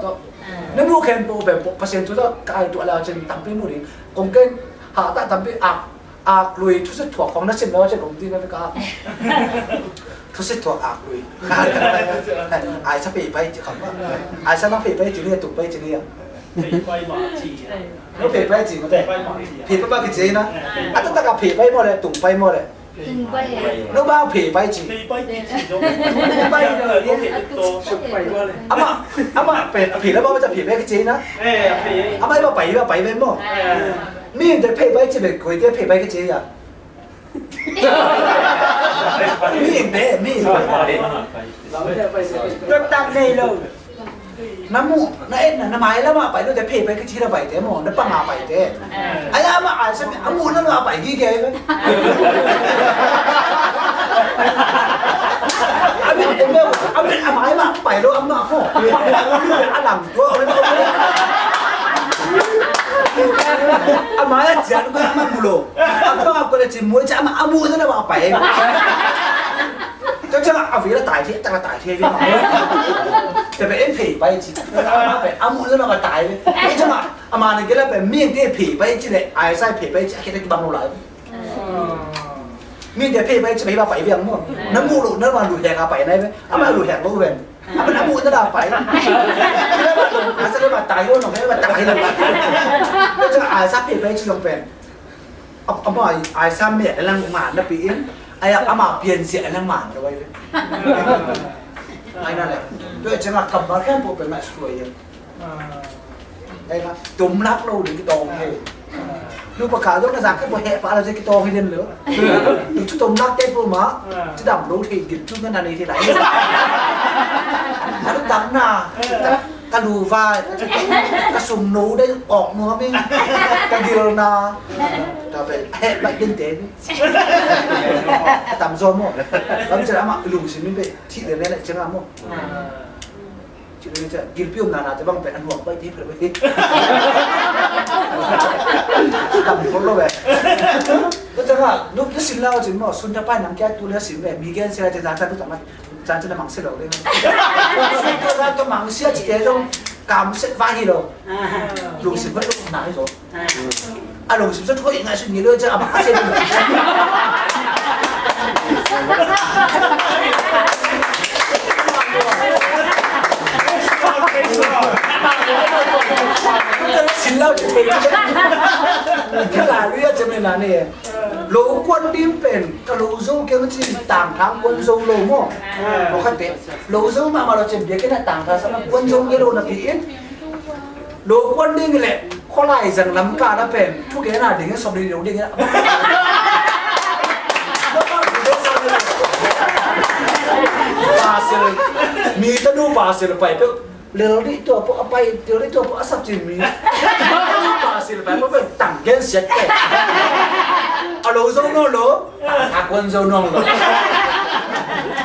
นั่นดูแข่งตัวแบบเปอร์เซ็นต์ตัวกายตัวเราจะทำไปหมดเลยกงเก่งหาแต่ทำไปอักลุยทุกสิ่งถั่วของนักศิลป์แล้วจะลงที่นั่นไปกันทุกสิ่งถั่วอักลุยไอ้ชอบไปจะคำว่าไอ้ชอบไปจีเนียตุ่มไปจีเนียแล้วไปจีมาแต่ไปบ้างกี่จีนะอ่ะตั้งแต่กับไปหมดเลยตุ่มไปหมดเลยnó bao phỉ bay chỉ bay rồi ama phỉ nó bao giờ phỉ bay cái gì nữa ama bao bảy với mò miền để phỉ bay chỉ để coi để phỉ bay cái gì à miền rất tạm đây luôn nó mu nó ên là nó máy lắm mà bảy nó để phê cái chi là bảy thế mà nó bằng à bảy thế ai mà ai xem ông muốn nó là bảy ghi kề đấy anh biết em đâu anh biết máy mà bảy đâu ông nào không anh làm tôi Amaya jangan kau amat mulu. Apa aku dah cemur cak amat amu tu nak apa? Kau jangan afilah tai sih, jangan tai sih. Tapi pay baik sih. Apa? Amu tu nak tai. Kau jangan amana kita apa? Mien dia pay baik sih le. Ayah saya pay baik sih. Kita bang lu lagi. Mien dia pay baik sih. Baik apa? Ibu yang mu. Namu lu, nama lu hek apa? Nai? Ama lu hek lu kan? Apa namu tu nak apa? Asal dia batai tu, nak dia batai tu. Kau jangan ayah saya pay baik sih yang pen. Apa ayah saya ni orang mana piin? Ayah ama pian sih orang mana tu ayah. Ayah nak le. Tu jangan kabar kan pun pen masuk ayah. Ayah tum nak lu di kita orang. Lu pakai tu nak zakar boleh hek apa aja kita orang ini le. Itu tum nak teh pun mah. Tidak lu hek gitu kan ada ini lain. Ada tanah. Kalau vai, kasum nu dah ok nu kami, kagil na, tapi baik dente ni, tam zomo, kami cakap mak lu sini be, cik dia nak cakap mo, cik dia cakap gil pium nana, cakap bang peran baik dia pergi, tam follow be, tu cakap, lu sini lah cik mo, sunja pan yang kia tu lah sini be, mikian saya cakap tu tak mat. Jangan cina mangsa loh, kita tu mangsa cik dia tu kamset vahi loh, lu sebab lu nak itu, lu sebab tu kau ingat sunyi lu je apa asyik tu, silau cik kalau dia cemil ni. Lo quân điếm bền, cái lô dâu kia nó chỉ tàng thang quân dâu lô mò, nó khác thế. Lô dâu mà nó chỉ biết cái này tàng thang sao quân dâu kia lô là bị ít. Lô quân điếm này lệ, khó lại rằng lắm cả đã bền, thu cái nào để cái sập đi đâu đi cái. Pasir, mi ta du pasir pai tu, lelo di tu apa, lelo di tu apa asap cimi. Pasir pai tu bền tàng gen siat ke. Alo dâu nó lố, quân dâu nó lố.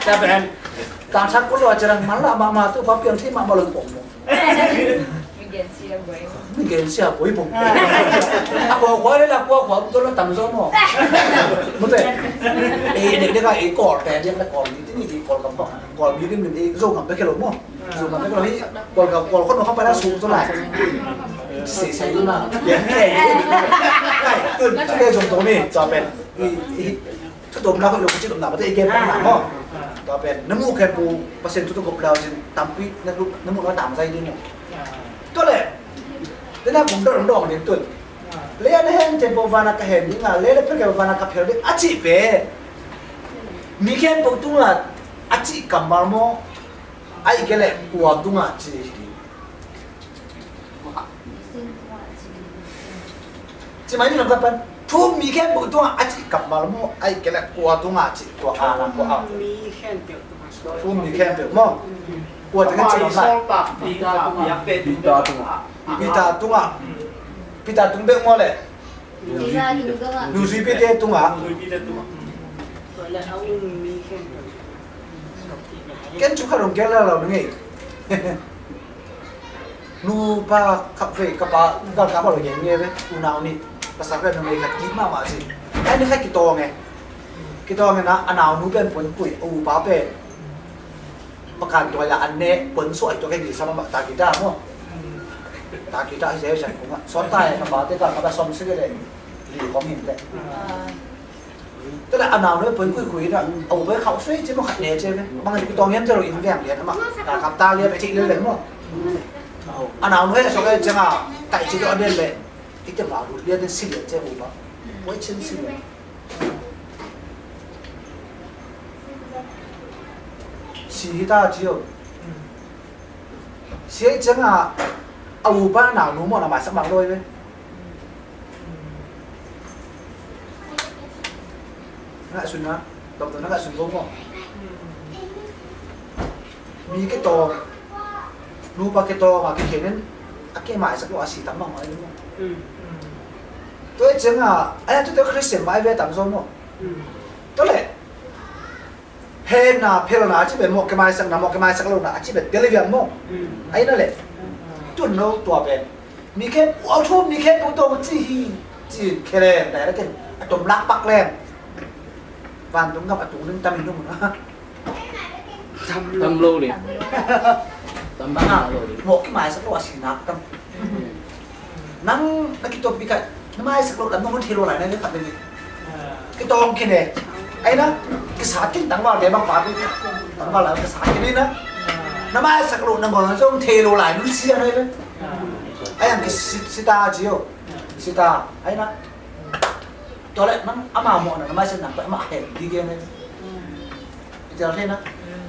Tapi kan, kan sakul lo ajaran malah mama tu papi yang sih mama lo pom. Mungkin siapa ibu? Aku ni lah, aku tu lo tam dâu nó. Betul. Dia kan ekor, dia kan ekor. Ini ekor kampung. Ekor bilik ni dâu kampung kalau mo. Dâu kampung kalau ni, kalau kau nak pada susu tu lah. Sẽ mà biến thể này từ cái dùng tố này cho bên chút tôm nào không được chút tôm nào có thể game nào không cho bên nó mua cái bù và xem chút tôm gục đầu trên tắm pít nó mua nó tạm dây đi nữa tốt lệ thế là cũng đỡ đòn đến tuần lên hen trên bộ vana cái hen những là lên cái cái vana cặp heo đấy á chị về mi khen bộ tung là á chị cầm bao mò ai cái lệ của tung à chị chỉ mấy lần gặp bạn, thu mi khen bộ tua, anh chị cặp vào mò, anh cái là qua tua ngã chị, qua à là qua à. Thu mi khen biểu mò, qua thì cái chuyện này. Pita tua ngã, pita tung biểu mò lệ. Lu suy pita tua ngã. Cái chú khá đồng cái là đâu nghe. Nu pa cặp về cặp ba gần cặp vào rồi nghe với u nào nè pasal kan mereka kat gimana masih ini kan kita na anau nu ben pun kui u pa pe pakan tu ya anne pun so itu kan di sama ta kita mo ta kita saya saya cũng son tai na ba te ka ka som se le li ko min le tức là anau nu pun kui đó u với khẩu suy chứ nó khát nè chứ bằng cái to nghiêm cho rồi in vàng liền mà ta cặp ta lia phải chị lên mo anau nu so cái chẳng à tại chỉ có bên le itu baru dia ada silat je buat, buat cen silat. Sihita jiu, siapa jangan awu pa nào nú mà mày sắp bằng đôi đấy. Nó lại xuân á, đồng thời nó lại xuân vô không? Mi cái to, nú pa cái to mà cái kia nên, cái mày sắp có xì tắm bằng mày đúng không? Tôi chẳng à, anh tôi Christian mãi về tạm rồi mà, tôi lại hên na phèo na chỉ biết một cái mai sang na một cái mai sang lâu na chỉ biết tiêu liền mà, anh nói lại tuần lâu tua về, มีแค่เอาทุ่มมีแค่ปูตรงจีแค่แรงแต่แล้วกันตมรักปักแรงวันตรงกับตุงนึงตำนึงนะ Tâm lô đi. Tâm bát lô đi. Một cái máy sắc lô xì nát tâm nắng cáiตัวbị cái máy sắc lô làm nó muốn thi lô lại nên nó phạt đi cái tôm kia này ấy đó cái sát cái tặng vào để bằng phạt đi tặng vào là cái sát cái đi đó nó máy sắc lô nó còn nó trong thi lô lại nó xia đây đấy ấy làm cái sita chiều sita ấy đóตัวแรกมันอามาหมดนะไม่ใช่หนักแต่มาเห็นดีเกินเลยเจ้าเล่นนะ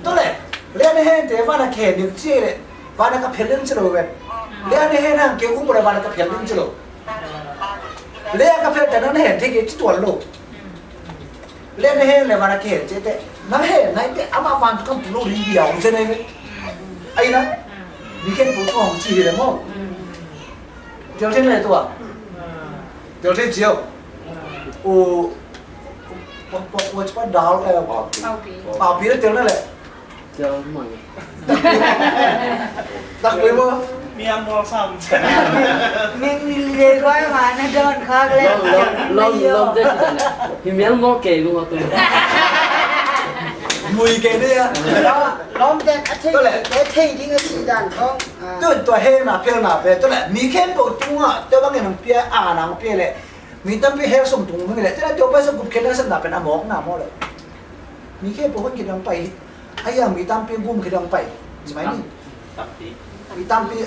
ตัวแรกเล่นให้เดี๋ยววันนั้นเขียนอยู่ที่เลยวันนั้นก็เพลินเฉลยแบบเล่นให้นั่งเกี่ยวอุ้มบริวารก็เพลินเฉลยเล่นก็เพลินแต่นั้นเห็นที่กี่ตัวลูกเล่นให้เลยวันนั้นเขียนเจ๊แต่นั่นเห็นไหนแต่อามาฟังก็ตัวรีเดียวใช่ไหมไอ้นะมีแค่ตัวทองจีเลยมั้งเจ้าเล่นอะไรตัวเจ้าเล่นเจียว我这把刀来了，把别的丢了嘞， Cho mọi người. 打回吗？ เมียงมีเลยร้อยมานะโดนคักเลย Lâu thế chị này. Thì miếng ngó kề luôn tôi. มวยเกนี่อ่ะ ล้อมแต่อาทิตย์แต่ที่ที่ก็สีดันของ ตัวเฮน่ะเพียงน่ะเปตัวแหละมีแค่ตัวจุ้งอ่ะตัวบางอย่างเปียหนังเปียเลยมีตั้งเปียเฮสมตุงมึงเลยแต่ตัวไปสกุบแค่นั้นสนับเป็นอมอกหน้าหม้อเลยมีแค่พวกคนกินลงไปไอ้ยังมีตั้งเปียกุ้มกินลงไปใช่ไหมนี่มีตั้งเปีย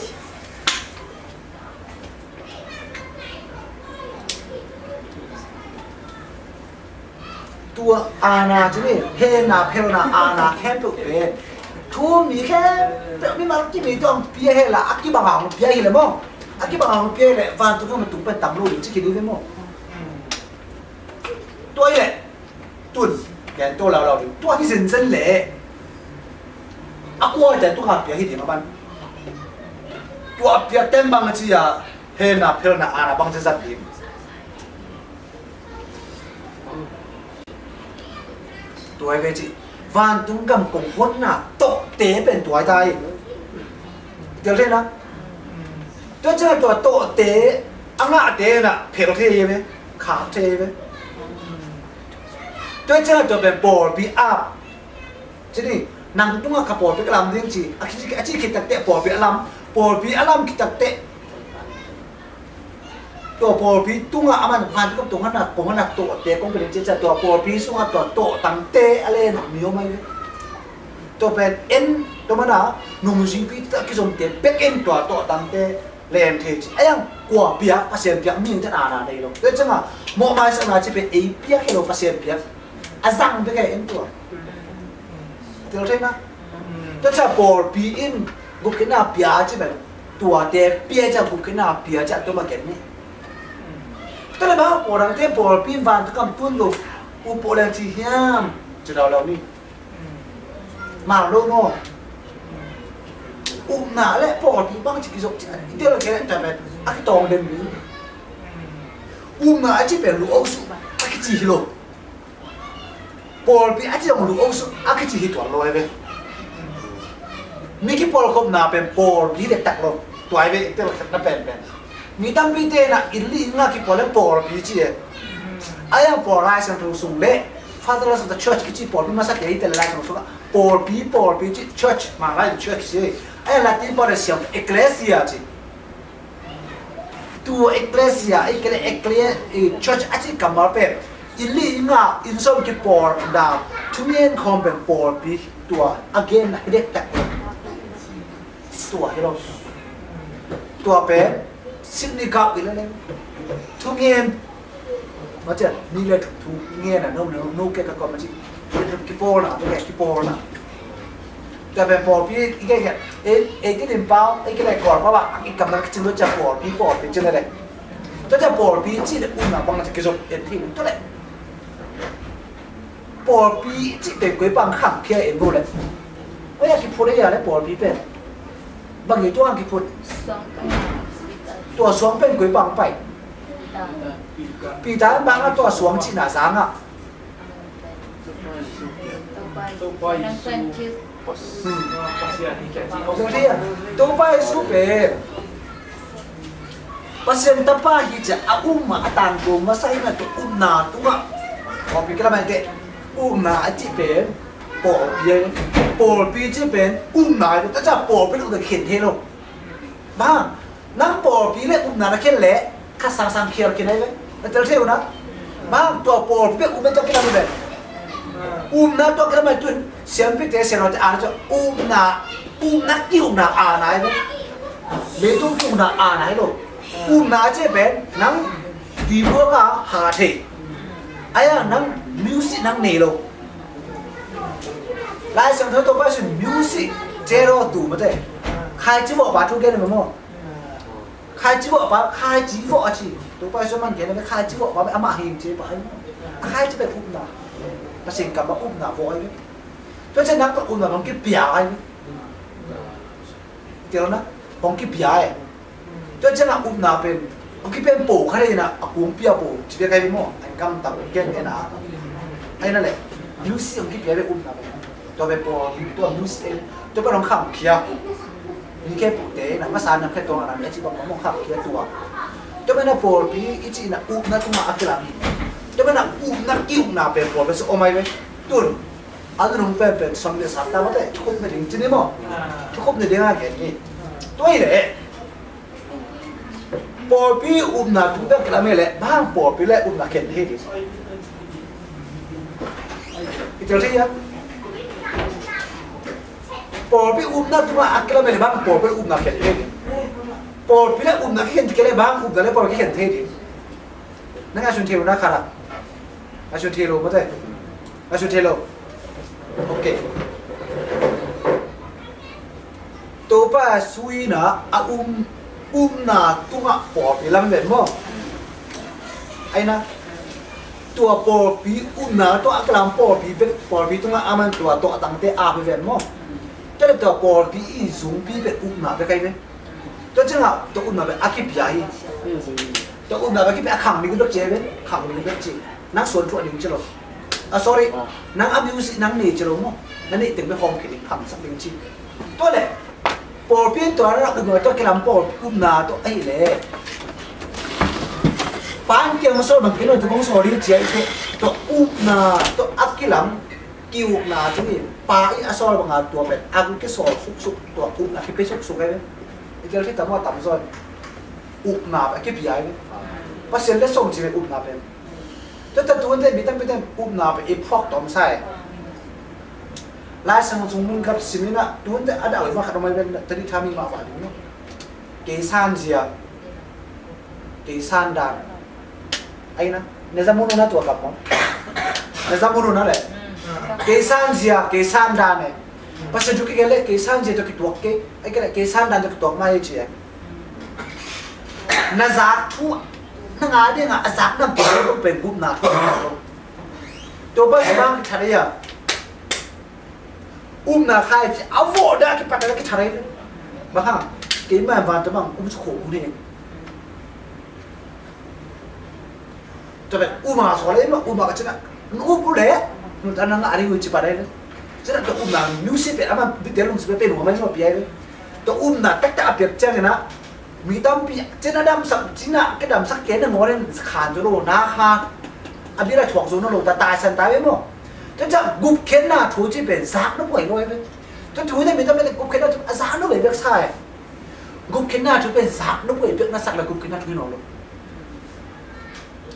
ตัวอาณาใช่ไหมเฮน่ะเพลน่ะอาณาแค่ตัวเป็นทูมีแค่ไม่มาที่มีต้องเปียเฮละอักกี้บางหางเปียเฮละมั้งอักกี้บางหางเปียเลยฟันตัวก็มันตุ้งเป็นตำลูกที่คิดดูได้มั้งตัวใหญ่ตุ่นแกตัวเราดูตัวที่สินเส้นเละอักวัวแต่ตัวขาเปียที่เดียวมันตัวเปียเต็มบางทีอะเฮน่ะเพลน่ะอาณาบางจะสัตว์ดีตัวไอ้เวจิวันตุ้งกำกงพ้นน่ะตกเตะเป็นตัวใจเดี๋ยวเล่นนะตัวเจ้าตัวโตเตะอังอาเตะน่ะเพลเทไหมขาเทไหมตัวเจ้าตัวเป็นบอลบีอัพทีนี้นั่งตุ้งกับปอลบีอัลลัมดิ้งจีอาชีพคิดตักเตะปอลบีอัลลัมคิดตักเตะตัวปอลบีตุ้งอ่ะมันพันกับตุ้งขนาดกงขนาดโตเตะกงเป็นเจ้าตัวปอลบีสุ่งตัวโตตั้งเตะอะไรน่ะมีอะไรไหมตัวเป็นเอ็นตัวมันอ่ะนุ่มจริงพี่ตะกี้ส่งเตะเบ็กเอ็นตัวโตตั้งเตะเลนเทจไอ้ยังกว่าเปียกภาษาเปียกมีแต่อาณาได้หรอกเดี๋ยวจังอ่ะหมอมาสักหน่อยจะเป็นไอ้เปียกให้เราภาษาเปียกอาซังไปแค่เอ็นตัวเดี๋ยวใช่ไหมถ้าจะบอลบีอินกุกน่าเปียจะแบบตัวเตะเปียจะกุกน่าเปียจะตัวมาเก็บนี่แต่เลยบ้าปอดังเตะบอลบีวันทุกคำตุ้นลูกอุปโภคที่เฮียมจะเรานี่มาโลโน่อุ้มหนาและปอดบางจิกิจกรรมเดี๋ยวเราแค่แต่แบบอักตองเดิมนี้อุ้มหนาที่เป็นลูกเอาสุอักจิฮิโลปอดพี่อาจจะต้องลูกเอาสุอักจิฮิตัวลอยไปมีกี่ปอดครบหนาเป็นปอดพี่เด็กตักลงตัวไอ้เว้ยเดี๋ยวเราแค่นั่นเป็นมีตั้งวิเตนะอินลีน่ากี่ปอดแล้วปอดพี่จีไอ้ยังปอดไล่สันตุสุงเล่Father of the church kici por bi masa kei tel lai no so por bi ci church ma lai church si ai latin por sia ecclesia ci tu ecclesia church aci kamal pe ili nga in som ki por da tumien kom ben por bi tua again hidek tak tua hero tua pe sini ka ile ne tumien mà chứ ni là thu nghe là nô cái con mà chị cái bò nào cái bò nàoแต่แบบบอลพี่cái điểm bao cái này còn các bạn cái cầm nó chân nó chạm bอลพี่chân nàyตัวจะบอลพี่จีเนี่ยอุ้มนะบางทีก็จะเอ็นที่ตัวเลยบอลพี่จีเป็นกุยบางขังเพี้ยเอ็นโบเลยว่าอยากกินพูดได้ยังไงบอลพี่เป็นบางอย่างตัวอังกินพูดตัวสวงเป็นกุยบางไปปีตาบางตัวสวงจีน่าสังอ่ะตัวไป ตัวไปสุเป pasien tapa hija uma atanggo masai na tu umna tunga kopi kala mate umna aji ben por pi ji ben umna ta cha por pi lu da khen the lo ba nang por pi le umna na khen le ka sang kher kin ai le na tel theu na ba to por pi umna ta kala be umna to kala ma tu siam pi te se no ta cha umna ki umna a nai le me tu umna a nai lo umna che ben nang di bo ka ha the aya nang music nang ne lo lai sang thơ to ba sin music zero tu ma te khai chi bo ba tu ke ne mo khai chi bo ba khai chi bo chi to ba so man ke ne khai chi bo ba ama hin che ba khai chi be umna ba sin ka ba umna bo ai cho nên nang ka umna bang ki pia ai tiêu na bang ki pia ai cho nên là umna pen cái bên bổ khai này nè cũng bia bổ chỉ biết cái gì mà anh cầm tập cái nào hay là này music cái bia bên umnaตัวเป็นตัวมิวสิกตัวเป็นน้องขับเคียมีแค่ปุ๊บเตะนะมาสานน้ำแค่ตัวนั้นไอ้ที่บอกน้องขับเคียตัวเป็นน้าโปรปีอีจีน่ะอุ้มน่ะตัวมาอักลังตัวเป็นน้าอุ้มน่ะกิ้วน่ะเป็นโปรเป็นสโอไมไหมตุนอันนั้นเป็นสมเด็จสัตว์แต่ว่าแต่ทุกคนเป็นจริงๆมั้งทุกคนเป็นเรื่องอะไรนี่ตัวนี้แหละโปรปีอุ้มน่ะทุกเรื่องกระไม่แหละบ้างโปรปีแหละอุ้มน่ะเข็นที่ดีอีกเจ้าที่ยังpor pi umna tuma akla mele bang por pi umna khet the por pi la umna khet kele bang umna le por ki khet the di nang asun thelo na khala asun thelo mate asun thelo okay to pa sui na a umna tuma por pi lam le mo ai na tua por pi umna to aklam por pi tuma aman tua to tang te a pe ven mo cho nên tờ bò thì ý dùng pi về ung mà về cái đấy, cho nên là tờ ung mà về akip dài, tờ ung mà về cái khẳng mình được chế đấy, khẳng mình được chế, nắng xuân thuận mình chưa rồi, sorry, nắng abuse nắng nề chưa rồi mà, nắng nề từng cái phong cái khẳng sắc mình chi, tôi này, bò pi tờ nó ung mà tôi cái làm bò ung mà tôi ấy lệ, bán kia mà số bằng cái này tôi không số đi chế, tờ ung mà tôi áp cái lắm kiu na chúng mình pa ít asol bằng ngàn tua bên ăn cái sò súc tua úp là cái bê súc cái đấy cái cái tấm hoa tấm rồi úp na cái bì ai đấy bác sĩ lấy xong chỉ về úp na bên cho tận tuần này bị tăng úp na bên ép phọc tóm sai lái sang chúng mình gặp xin na tuần này ada ở mặt đồng bên tadi kami mau vào đúng không cái san gì à cái san đàn ai na nếu ra muốn nó tua gặp không nếu ra muốn nó lại kesan zia kesan dan ne pasal juga kele kesan zia to kituak ke ai kele kesan dan to kituak mai chi na za thu na nga de nga azak na pe ko pe gup na to ba bang thare ya na khai chi avo da ki pat da ki thare ba ha ke ma van to bang khổ ne to be ma so le ma ka chana nu le nu ta nang ari uchi pare le chana to na music pe ama bitelung se pe no ma no pi ai to na tak ta apek cha na mi tam pi chana dam sak china cái dam sak ke na ngoren khan jo ro na kha abira chok zo no lo ta san ta be mo to cha gup ken na thu chi ben sak no poi loi be to thu ne mi tam le gup ken na za no be bek sai gup ken na thu ben sak no poi bek na sak la gup ken na thu no lo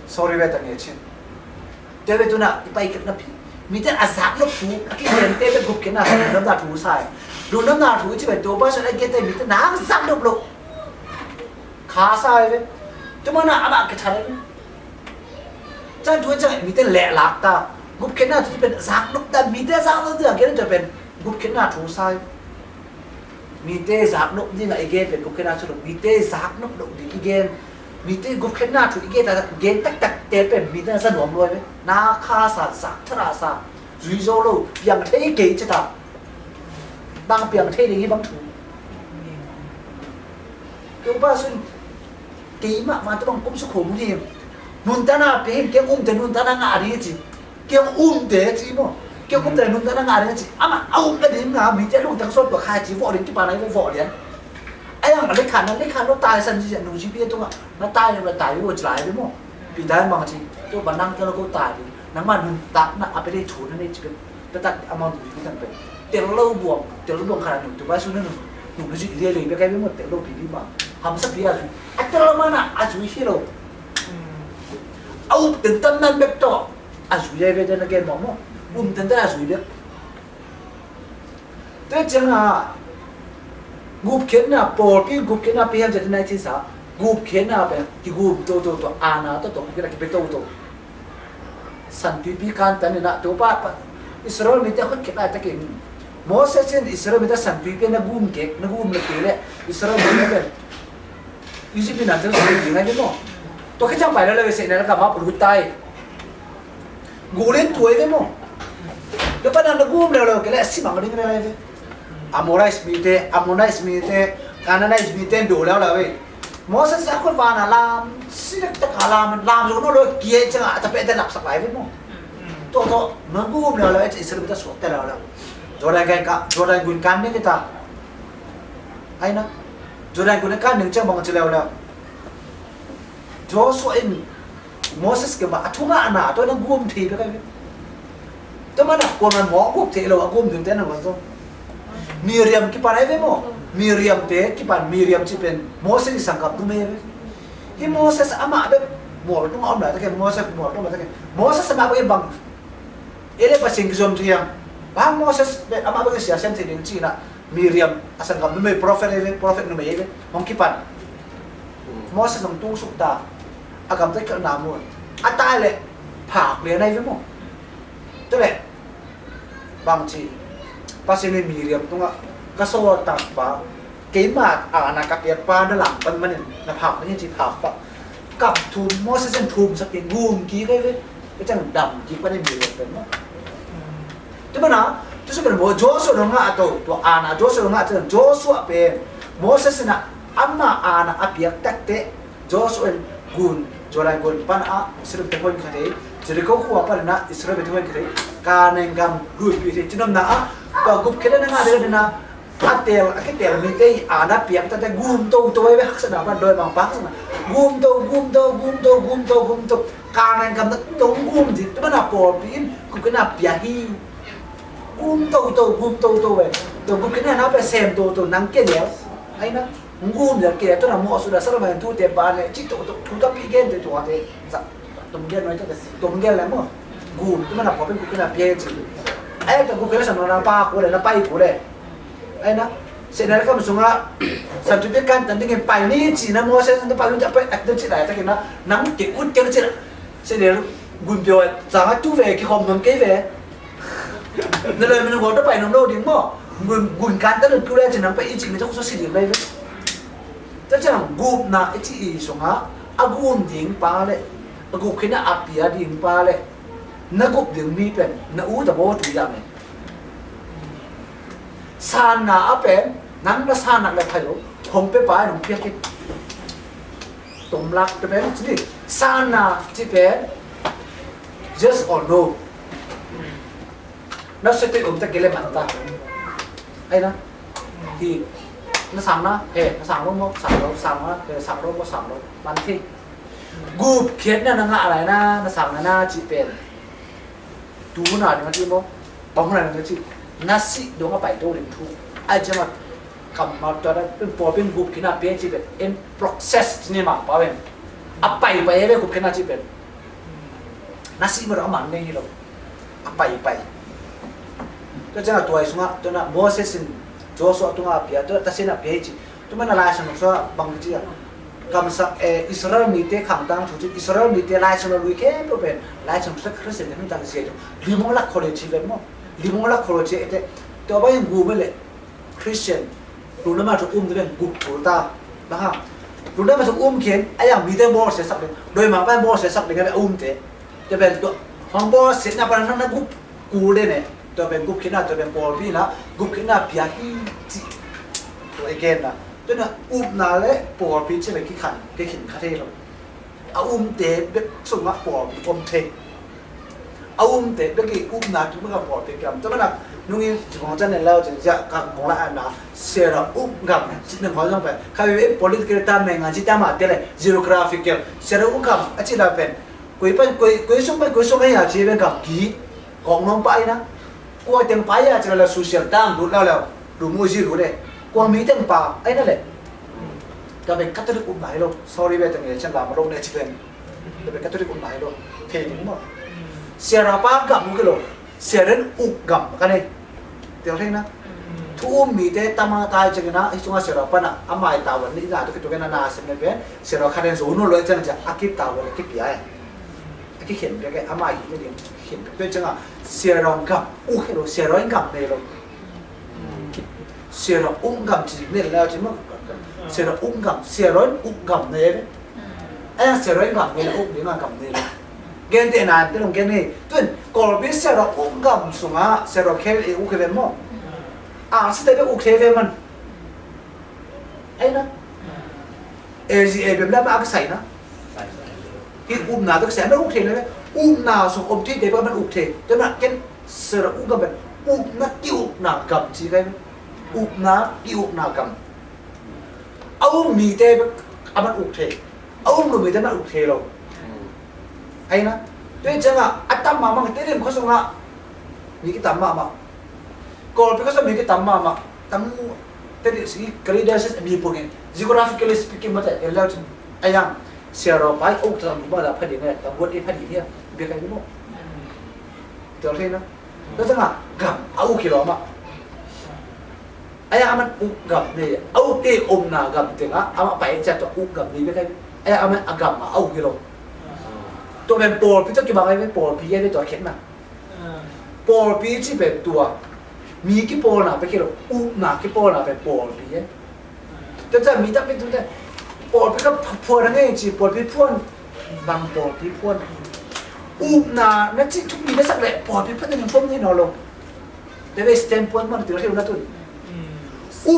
sorry ve ta ne chin te ve tu na pai ket na pi mi te azak no thu ki ren te be gup ken na nam da thu sai lu nam na thu chi ben to ba sa la ke te mi te na zak no lo kha sai ve to ma na aba ke thare chan thu cha mi te le lak ta gup ken na thu ben zak no da mi te zak no da ke na ben gup ken na thu sai mi te zak no ni na again ben gup ken na thu mi te zak no do di again mi te gup ken na thu again ta gen tak te ben mi te sa nom loi ve na kha sa zak thara sa zui zo lo yang thei ke cha ta bang piang thei ni bang thu to ba sun ti ma to bang kum su khom ni nun ta na pe ke te nun ta na nga ri chi ke te chi mo ke te nun ta na nga ri chi ama au ka dim nga mi te lu tak so to kha chi vo ri ki pa nai vo lian ไอ้ยังเล็กขันนั้นเล็กขันเราตายสันจะหนูชีวิตตัวน่าตายมันตายอยู่จะหลายไปมั้งปีได้บางทีตัวบันนั่งตัวเราก็ตายนังมันหนึ่งตักน่ะเอาไปได้ชูนั่นนี่จะเป็นตักเอามาหนูชีวิตทั้งเป็นเตะเราบวกขนาดหนึ่งตัวว่าสู้นั่นหนึ่งหนูชีวิตเรียนเลยไปใกล้ไปหมดเตะเราปีนี้มาทำสักปีอะไรไอ้ตัวเรามันอ่ะอาชีพที่เราเอาถึงตอนนั้นแบบต่ออาชีพใหญ่ไปจนนักเรียนบอกมั้งถึงตอนอาชีพเด็กแต่จังอ่ะกูเขียนน่ะปอพี่กูเขียนน่ะเพียงจะได้ที่สากูเขียนน่ะเป็นที่กูตัวอ่านน่ะตัวกูเขียนน่ะเป็นตัวสันติพิการแต่เนี่ยน่ะตัวป้าอิสราเอลมีแต่คนเขียนอะไรตะเกียงโมเสสเนี่ยอิสราเอลมีแต่สันติพิการน่ะกูมเก็กน่ะกูมเล็กเลยอิสราเอลมีแต่เป็นยูซิบินันจะสวยยังไงไม่รู้ตัวแค่จังไปแล้วเลยเสร็จแล้วก็มาปลุกตายกูเล่นตัวเองไม่รู้แล้วป้านั่นน่ะกูมเร็วๆก็เลยสิมังก็ดิ้งอะไรเลยAmorize mite, Ammonize mite, Canaanize mite doแล้วล่ะเว้ยMoses สักคนว่าน่ะลามสิตะกาลามลามอยู่โน่นเลยเกียจังอ่ะจะเป็นแต่หลับสักหลายเว้ยมั้งตัวมันกูมแล้วเลยอิสราเอลจะสวดแต่แล้วจอร์แดนกันจอร์แดนกุนกันนี่ก็ตาไอ้นะจอร์แดนกุนกันหนึ่งจังบังจะแล้วโจชัวอินMoses ก็ว่าทุกงานน่ะตัวนั้นกูมทีไปกันแต่มันน่ะคนมันหมอกูทีเรากูมถึงแต่นั้นวันMiriam kipan ay mo Miriam te kipan Miriam chipen Moses sangkap tu me hi Moses ama be mo tu ngom la ta ke Moses mo tu ta ke Moses ama be bang ele pa sing zom tiang ba Moses be ama be sia sem tin chi na Miriam asangkap tu me prophet nu me ele mong kipan Moses nong tu suk ta agam ta ka namu atai le phak le nai ve mo tu le bang chi Pasal ni Miriam tu ngak kasawat tanpa kemat anak kapiat pa dalam pan manin napak ni cip apa kap tum Moses yang tum saking gum kiri ke macam dam kiri pada Miriam tu mah tu mana tu sebenarnya Joshua dong atau tu anak Joshua dong atau Joshua pe Moses nak amma anak apiak tak Joshua gun Jordan gun pan Israel tu pun kata jadi kau apa nak Israel tu pun kata karena engkau gun pilih cuma nak Gub kita na nga din na atel akitel mitay ana piak tate gumto ay hak sa dapat doy bang pak na gumto kanan kam na tong gum di to na po pin ku kana piahi gumto ay to gub kana na pa sem to nang ke dia ay na gum ya ke to na mo sudah sarama tu te ba ne chito to ka pi gen te to ate sa tumgen no ito tumgen la mo gum to na po pin ku kana piahiไอ้แต่กูเคยสำนักป้ากูเลยนะไปกูเลยไอ้นะเสร็จแล้วก็มาส่งละสันติการตันติเงินไปนี่จีนะโมเสสจะไปรู้จักไปอัดเดินจีไหนแต่กินนะน้ำติดอุ้ดเจ้าจีนะเสร็จแล้วกุนเปียวสั่งให้จูเวกี่คอมน้ำเกยเวนั่นเลยมันหัวต้องไปน้ำโลดิ้งมั้งกุนการตันกูเลยจีน้ำไปอีจีมันจะคุ้มสิเดียวเลยแต่จังกูน่ะไอ้จีส่งฮะอากูดิ้งป้าเลยอากูคิดน่ะอาเปียดิ้งป้าเลยนักกบดึงมีเป็นนักอู้แต่บ่ถูกยังไงสานนาเป็นนั่งนักสานนักเลยพายุผมไปหนุ่มเพียกิตุ่มรักจะเป็นจีสานนาจีเป็น just or no นักสติตะเกลมันตาไอ้นะที่นักสั่งนะนักสั่งรู้มั้งสั่งรู้สั่งนะสั่งรู้มั้งสั่งรู้มันที่กูเขียนเนี่ยนังอะไรนะนักสั่งนะจีเป็นดูหน่อยนะที่มั้งบางคนอะไรนะที่nasi dong apa itu rindu aja mak kamu ada pun problem group kena PNG bet in proses ni mak pawen apa itu ya be group kena cipet nasi beraman ni lo apa itu tu jangan tuai sunga tu nak Moses Joshua tu ngap ya tu tasih nak PNG tu mana lah sama so bang dia kamu sak Israel mite kandang tu Israel mite lah sama lu ke problem lah sama so Kristen ni tak sih tu lima lah college cipet mo Lima kalau cek itu, tiada yang gua beli Christian, luna macam tu dengan gua pulta, bah, luna macam kian, ayam mide bor sesak dengan, doi mana bor sesak dengan tu, jadi tu, orang bor setnya pada nana gua kude ne, tiada gua kena tiada bor bina, gua kena piahi, tu again lah, tu na nale bor pi cek lagi kan, dia kini kata lo, te, semua bor te. 때 여기 나 두가 뭐 되게 좀 저는 누이 정전에 라오지 자 뭐라 하나 세라 지는 과정 봐 가위 political time ngaji tama tele geographical sera achila pen koi sung ya chi ben ka ki kong nong pai na ko teng pai ya chela social tam du la du mu ji du de ko mi teng pa ai na le ka ben catholic nai lo sorry be teng ye chen la ma lo ne chi ben be catholic nai lo the ni mo sera pa gam ke lo seren gam ka ne tiểu thế na thu mi te tama tai chừng na ai chung sero pa na amai ta wan ni na to ke na sem ne be sero khanen zo no lo chen ja akip ta wan ke pia cái hiện cái amai ni ni hiện cái chừng à sero gam ke lo sero gam ne lo sero gam chi ne la chi ma sero gam ne ai sero gam ne ni ma gam ne gen te na te long gen ni tun kol bi sero gam sunga sero khel e ke ve mo sẽ tới cái thế mình ấy đó gì em làm ác xảy nó khi nào tôi sẽ nó thế này nào xong thế để mình thế cho nên cái sự gặp mình nó tiêu nào cầm chỉ cái nó tiêu nào cầm ông mì tê mình thế ông người ta mình thế rồi ấy nó tôi chẳng à tâm mà cái thế điểm có xong à những cái tâm mà kalau because of mereka tamma tamu tadi segi kalidas mi pungin geographically speaking mata elau ayang siaro pai ok tam ba la phadi ne tam bot e phadi dia be kai mo tol thế na đó chẳng gam au kilo ma ayang aman gam ne au te na gam te nga ama pai cha to gam ni be kai ayang aman agam au kilo to men por pi to ki ba kai por pi ye to khen na por pi chi be tuaมีกี่ปอนะไปกี่โลนากี่ปอนะไปปอปีเแต่จะมีแต่เป็นตัวแต่ปอปีก็พวนนั่นเองจีปอปีพวนบางปอปีพวนนานั่นจีทุกมีได้สักแหละปอปีพวนยังพวนที่นอนลงแต่ไปสแตนพวนมันถึงเที่ยวนั่นตุน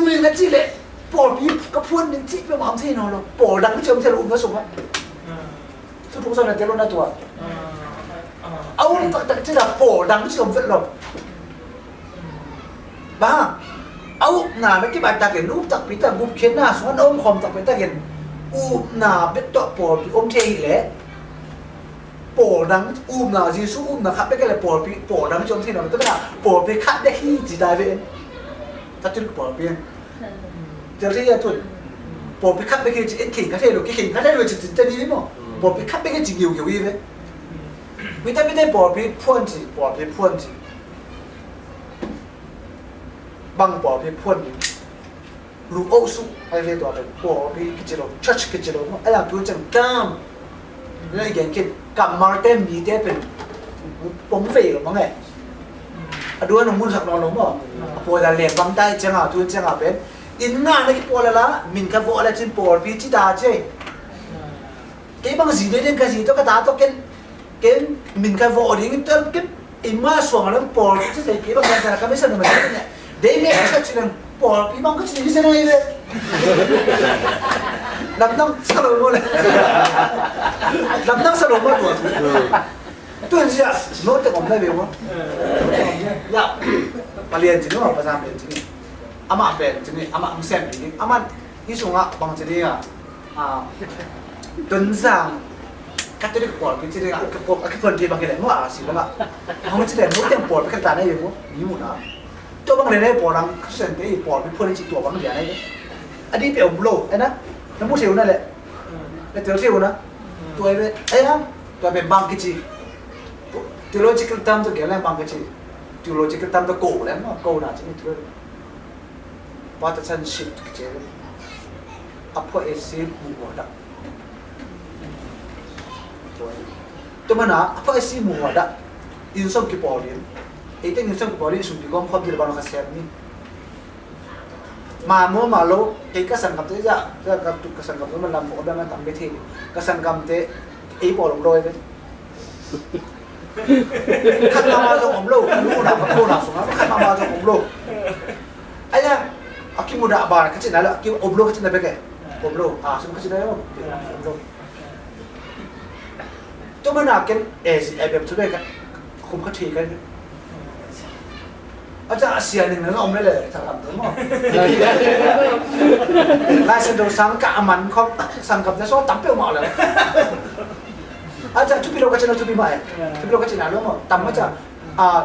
มีนั่นจีเลยปอปีก็พวนยังจีไปมองที่นอนลงปอดังที่เชื่อมที่เราก็ส่งว่าทุกๆส่วนในเที่ยวนั่นตัวเอาแต่ที่เราปอดังที่เชื่อมที่เราบ้าเอาหน้าไม่กี่บาทตาเห็นรูปตักปีตาบุบเข็นหน้าสวนอมคอมตักปีตาเห็นหน้าเป็นตัวปอดอมเทยแหละปอดังหน้าจีซูหน้าขับไปกันเลยปอดังจมที่นอนตัวน่ะปอดไปขัดได้ที่จีได้ไปเองถ้าจุดปอดเปลี่ยนเจอที่ยาตุนปอดไปขัดไปกันจีเอ็นขิงขัดได้หรือขิงขัดได้หรือจะดีมั้งปอดไปขัดไปกันจีเกี่ยวอีเว้ยไม่ได้ปอดไปพ่นจีปอดไปพ่นจีบางปอพี่พ่นรูโอสุไอ้เรื่องตัวเป็นปอพี่กิจโลชัชกิจโลไอ้อย่างตัวจังกามนี่เก่งกินกับมาร์เต้นมีเต้เป็นผมเฟย์หรือมั้งไงดูว่าหนุ่มมุ่งสักนอนหนุ่มบ่ปอจะเลี้ยงบางได้จังอ่ะตัวจังอ่ะเป็นอินงานนี่ปอละมินกับปออะไรจินปอพี่จิตาเจ้เก็บบางสิ่งเด่นกันสิ่งตัวกระตาตัวเก็บมินกับปอดิ้งตัวเก็บอิมมาสวงแล้วปอจะใส่เก็บบางอย่างแต่ก็ไม่สนุกเหมือนกันเนี่ยDamian sachilang por ibang kasi ni sana ile namnam salon mo le namnam salon mo tuan siya no te kom na be mo ya palian jini ma pasam palian jini ama ben jini ama ang sem jini ama isunga bang jini tuan sang Catholic por pi jini ke pon ti bang ke mo a si ba ha mo jini no te por pe ka ta na ye mo ni mo naตัวบางเรื่องเนี่ยปอดังเส้นที่ปอดเป็นเพื่อนที่ตัวบางอย่างนี่อันนี้เป็นอมโลไอ้นะน้ำมูเสียวนั่นแหละแต่เสียวนะตัวไอ้นะตัวเป็นบางกิจิ theological term ตัวเกี่ยวกับบางกิจิ theological term ตัวโกแล้วมั้งโกน่ะจะไม่ถูกว่าแต่ฉันชิดกิจิอัพพอเอซีมูหัวดักตัวมันนะอัพพอเอซีมูหัวดักอินส่งกี่ปอเรียนitu yang saya kembali sudah kom khab di bawah kasih ni. Mamu malu, kita kesan kamte ya, kita kesan kamte mana lampu ada mana tambah thi, kesan kamte, polong roy kan. Kan mama jom omlo, lu nak semua, kan mama jom omlo. Ayah, aki muda abar, kecil nala, aki omlo kecil nabe ke, omlo, semua kecil nala omlo. Tu mana kan, si ebem tu be kan. คุมเขาทีกันอาจารย์เสียหนึ่งนะอมได้เลยสังกัดตัวมั้งลายเส้นโดสังกัดมันเขาสังกัดจะซ้อตั้มเปรี้ยวหมดเลยอาจารย์ทุกปีเราก็จะนั่งทุกปีใหม่ทุกปีเราก็จะนั่งรู้มั้งตั้มอาจารย์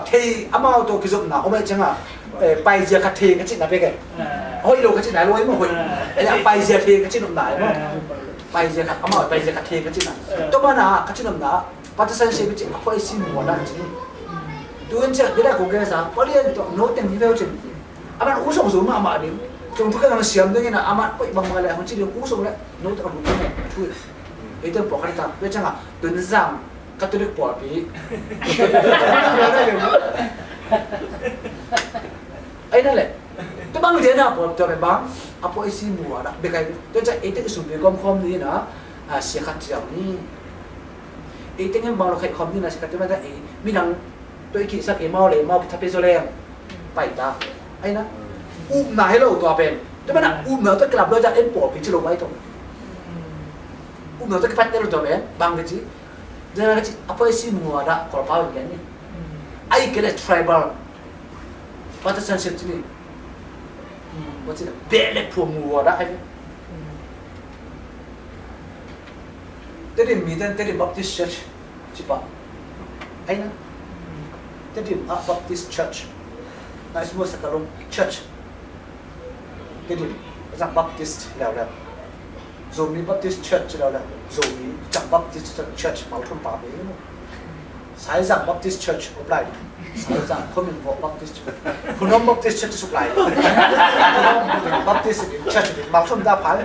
เทอามาตัวกิจกรรมนะอมได้จังอ่ะไปเจอคัดเทกันจิตนะเพื่อนเฮ้ยเราก็จะนั่งรู้มั้งเฮ้ยไอ้ไปเจอเทกันจิตหนุ่มไหนมั้งไปเจอคัดอามาไปเจอคัดเทกันจิตนะตัวมันนะกันจิตหนุ่มนะปัจจัยเสียไปจิตเขาไอ้สิ่งหัวด้านจิตtuan cak dia dah kongres ah, paling tu note yang dia macam, amat usung semua amat dia, cuma tu kan orang siam tu ni nak amat pun bang malai macam dia usung le, note kan bukan ni, tu, itu pokok kita, dia cakap tuan sang, katolik puapi, ay nale, tu bang dia nak puap tu bang, apa isi mua dah, bekai, tuan cak itu sumber kom ni na, siakat siam ni, itu yang bang lokai kom ni na siakat tu macam minangตัวขี้สักเมาเลยเมาทับเป็นโซเลียมไปตาไอ้นะอุ้มมาให้เราตัวเป็นแต่มันอุ้มเราต้องกลับเราจะเอ็นปวดพิจารณาไว้ตรงอุ้มเราต้องพัดเอ็นเราตัวเป็นบางทีเดี๋ยวนะจีapa isi mua ada kalau paham kan ni ai kena tribal batasan sendiri ni macam bela pun mua ada ai tadi meeting tadi Baptist Church cepat ai na jadi Baptist Church, nah semua sekarang Church, jadi macam Baptist lah, Zomi Baptist Church lah, Zomi, macam Baptist Church mau pun pakai, saya macam Baptist Church apply, saya macam Commonwealth Baptist, Punom Baptist Church supply, Baptist Church mau pun dah pakai,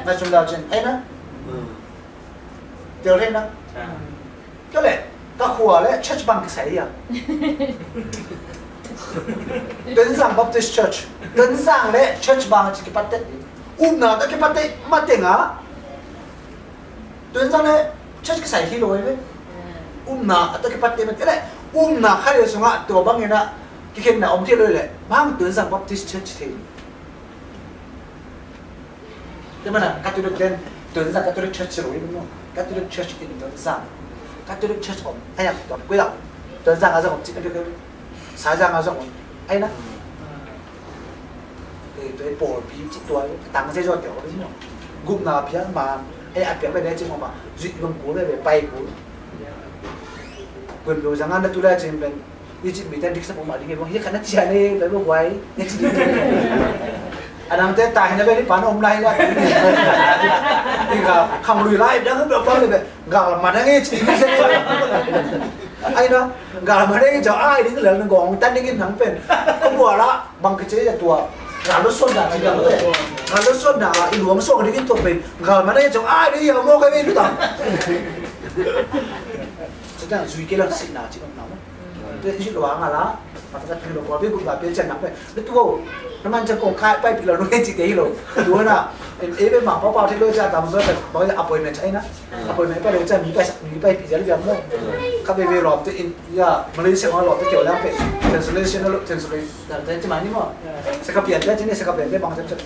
macam dah jen, na, dia na, tu le. Các khua lẽ church bằng cái gì à? Đơn giản Baptist Church, đơn giản lẽ church bằng chỉ cái bắt tết, nào đó cái bắt tết mà tiếng á, đơn giản lẽ church cái gì rồi đấy, nào đó cái bắt tết mà cái này, nào khai được xong á,ตัวbang này na, cái khi nào ông thiệt rồi lẽ, bang đơn giản Baptist Church thì, nhưng mà là Catholic lên, đơn giản Catholic Church rồi đúng không? Catholic Church thì đơn giản. Catholic Church om, hay là toàn quy đạo, đơn giản là rằng chỉ được cái sai rằng là rằng hay na, thì tôi bỏ phí chỉ tôi tăng cái do tiểu đấy nhỉ, gục nào phía mà hay ăn phía bên đấy chứ mà duy bằng cú này về bay cú, quên rồi rằng ăn tôi là trên bên, đi chỉ bị tên đi sắp mà đi nghe bằng hết khả năng chia này tới một quái, nghe chỉ anh em tới tài nó về đi bán hôm nay là thì cả không lùi lại đã không được bao giờ gạo là mặt nghe chỉ anh đó gạo là mặt nghe cho ai đến cái lần gòn tan đến cái thằng phèn không vừa đó bằng cái chế là tua gạo nó xuân đã chỉ gạo nó xuân đã cái lúa nó xuân cái tua phèn gạo mặt nghe cho ai đi giờ mua cái bên nữa tao chỉ là duy cái lần xịn nào chỉ còn nóng cái chuyện đó là lá mà ta thấy nó có biết cũng là biết chân nóng vậy đứt tua nó mang cho con khai bay bị là nó nghe chỉ cái rồi đúng không em bên mảng bao thì đôi ra tầm rồi bây giờ appointment ấy na appointment bây giờจะมีไปปีจะเรียบร้อยเขาไปเวลาที่อินเดียมาเลเซียมาหลอกที่เกี่ยวแล้วเป็น translation แล้ว translation แต่จะมานี่มั้งสกัดเปลี่ยนได้ที่นี่สกัดเปลี่ยนได้บางจะ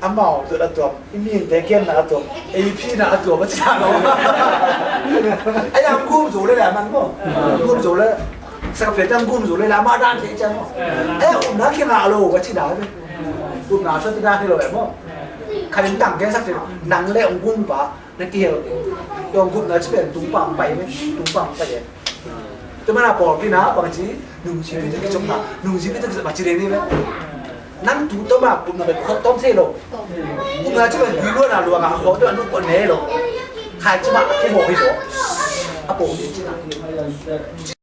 อาเมาตัวละตัวอีมีเด็กเกมนะตัว AP นะตัวก็จะเนาะไอ้ยังกู้สูเลยแหละมันมั้งกู้สูเลยสกัดเปลี่ยนยังกู้สูเลยละมาด้านที่จะมั้งเอ้ผมนักแข่งอะไรก็ที่ได้เลยผมนักชดได้ที่เราแบบมั้งใครเป็นต่างแค่สักทีนังเล่องกุ้งปะนักเกี่ยวตัวกุ้งน่าจะเป็นตุ้งปังไปไหมตุ้งปังไปเลยแต่มันอะบอกพี่นะบางทีหนุ่มชีวิตจะจบนะหนุ่มชีวิตจะมาจีเรนี่ไหมนั่งตุ้งตัวมากุ้งน่ะเป็นต้มเส้นหรอกกุ้งน่าจะเป็นวิโรจน์น่ะหรือว่าเขาตัวนุ่มคนเน่หรอกใครจะมาที่บอกพี่หรออะบอกนี่จีน่ะ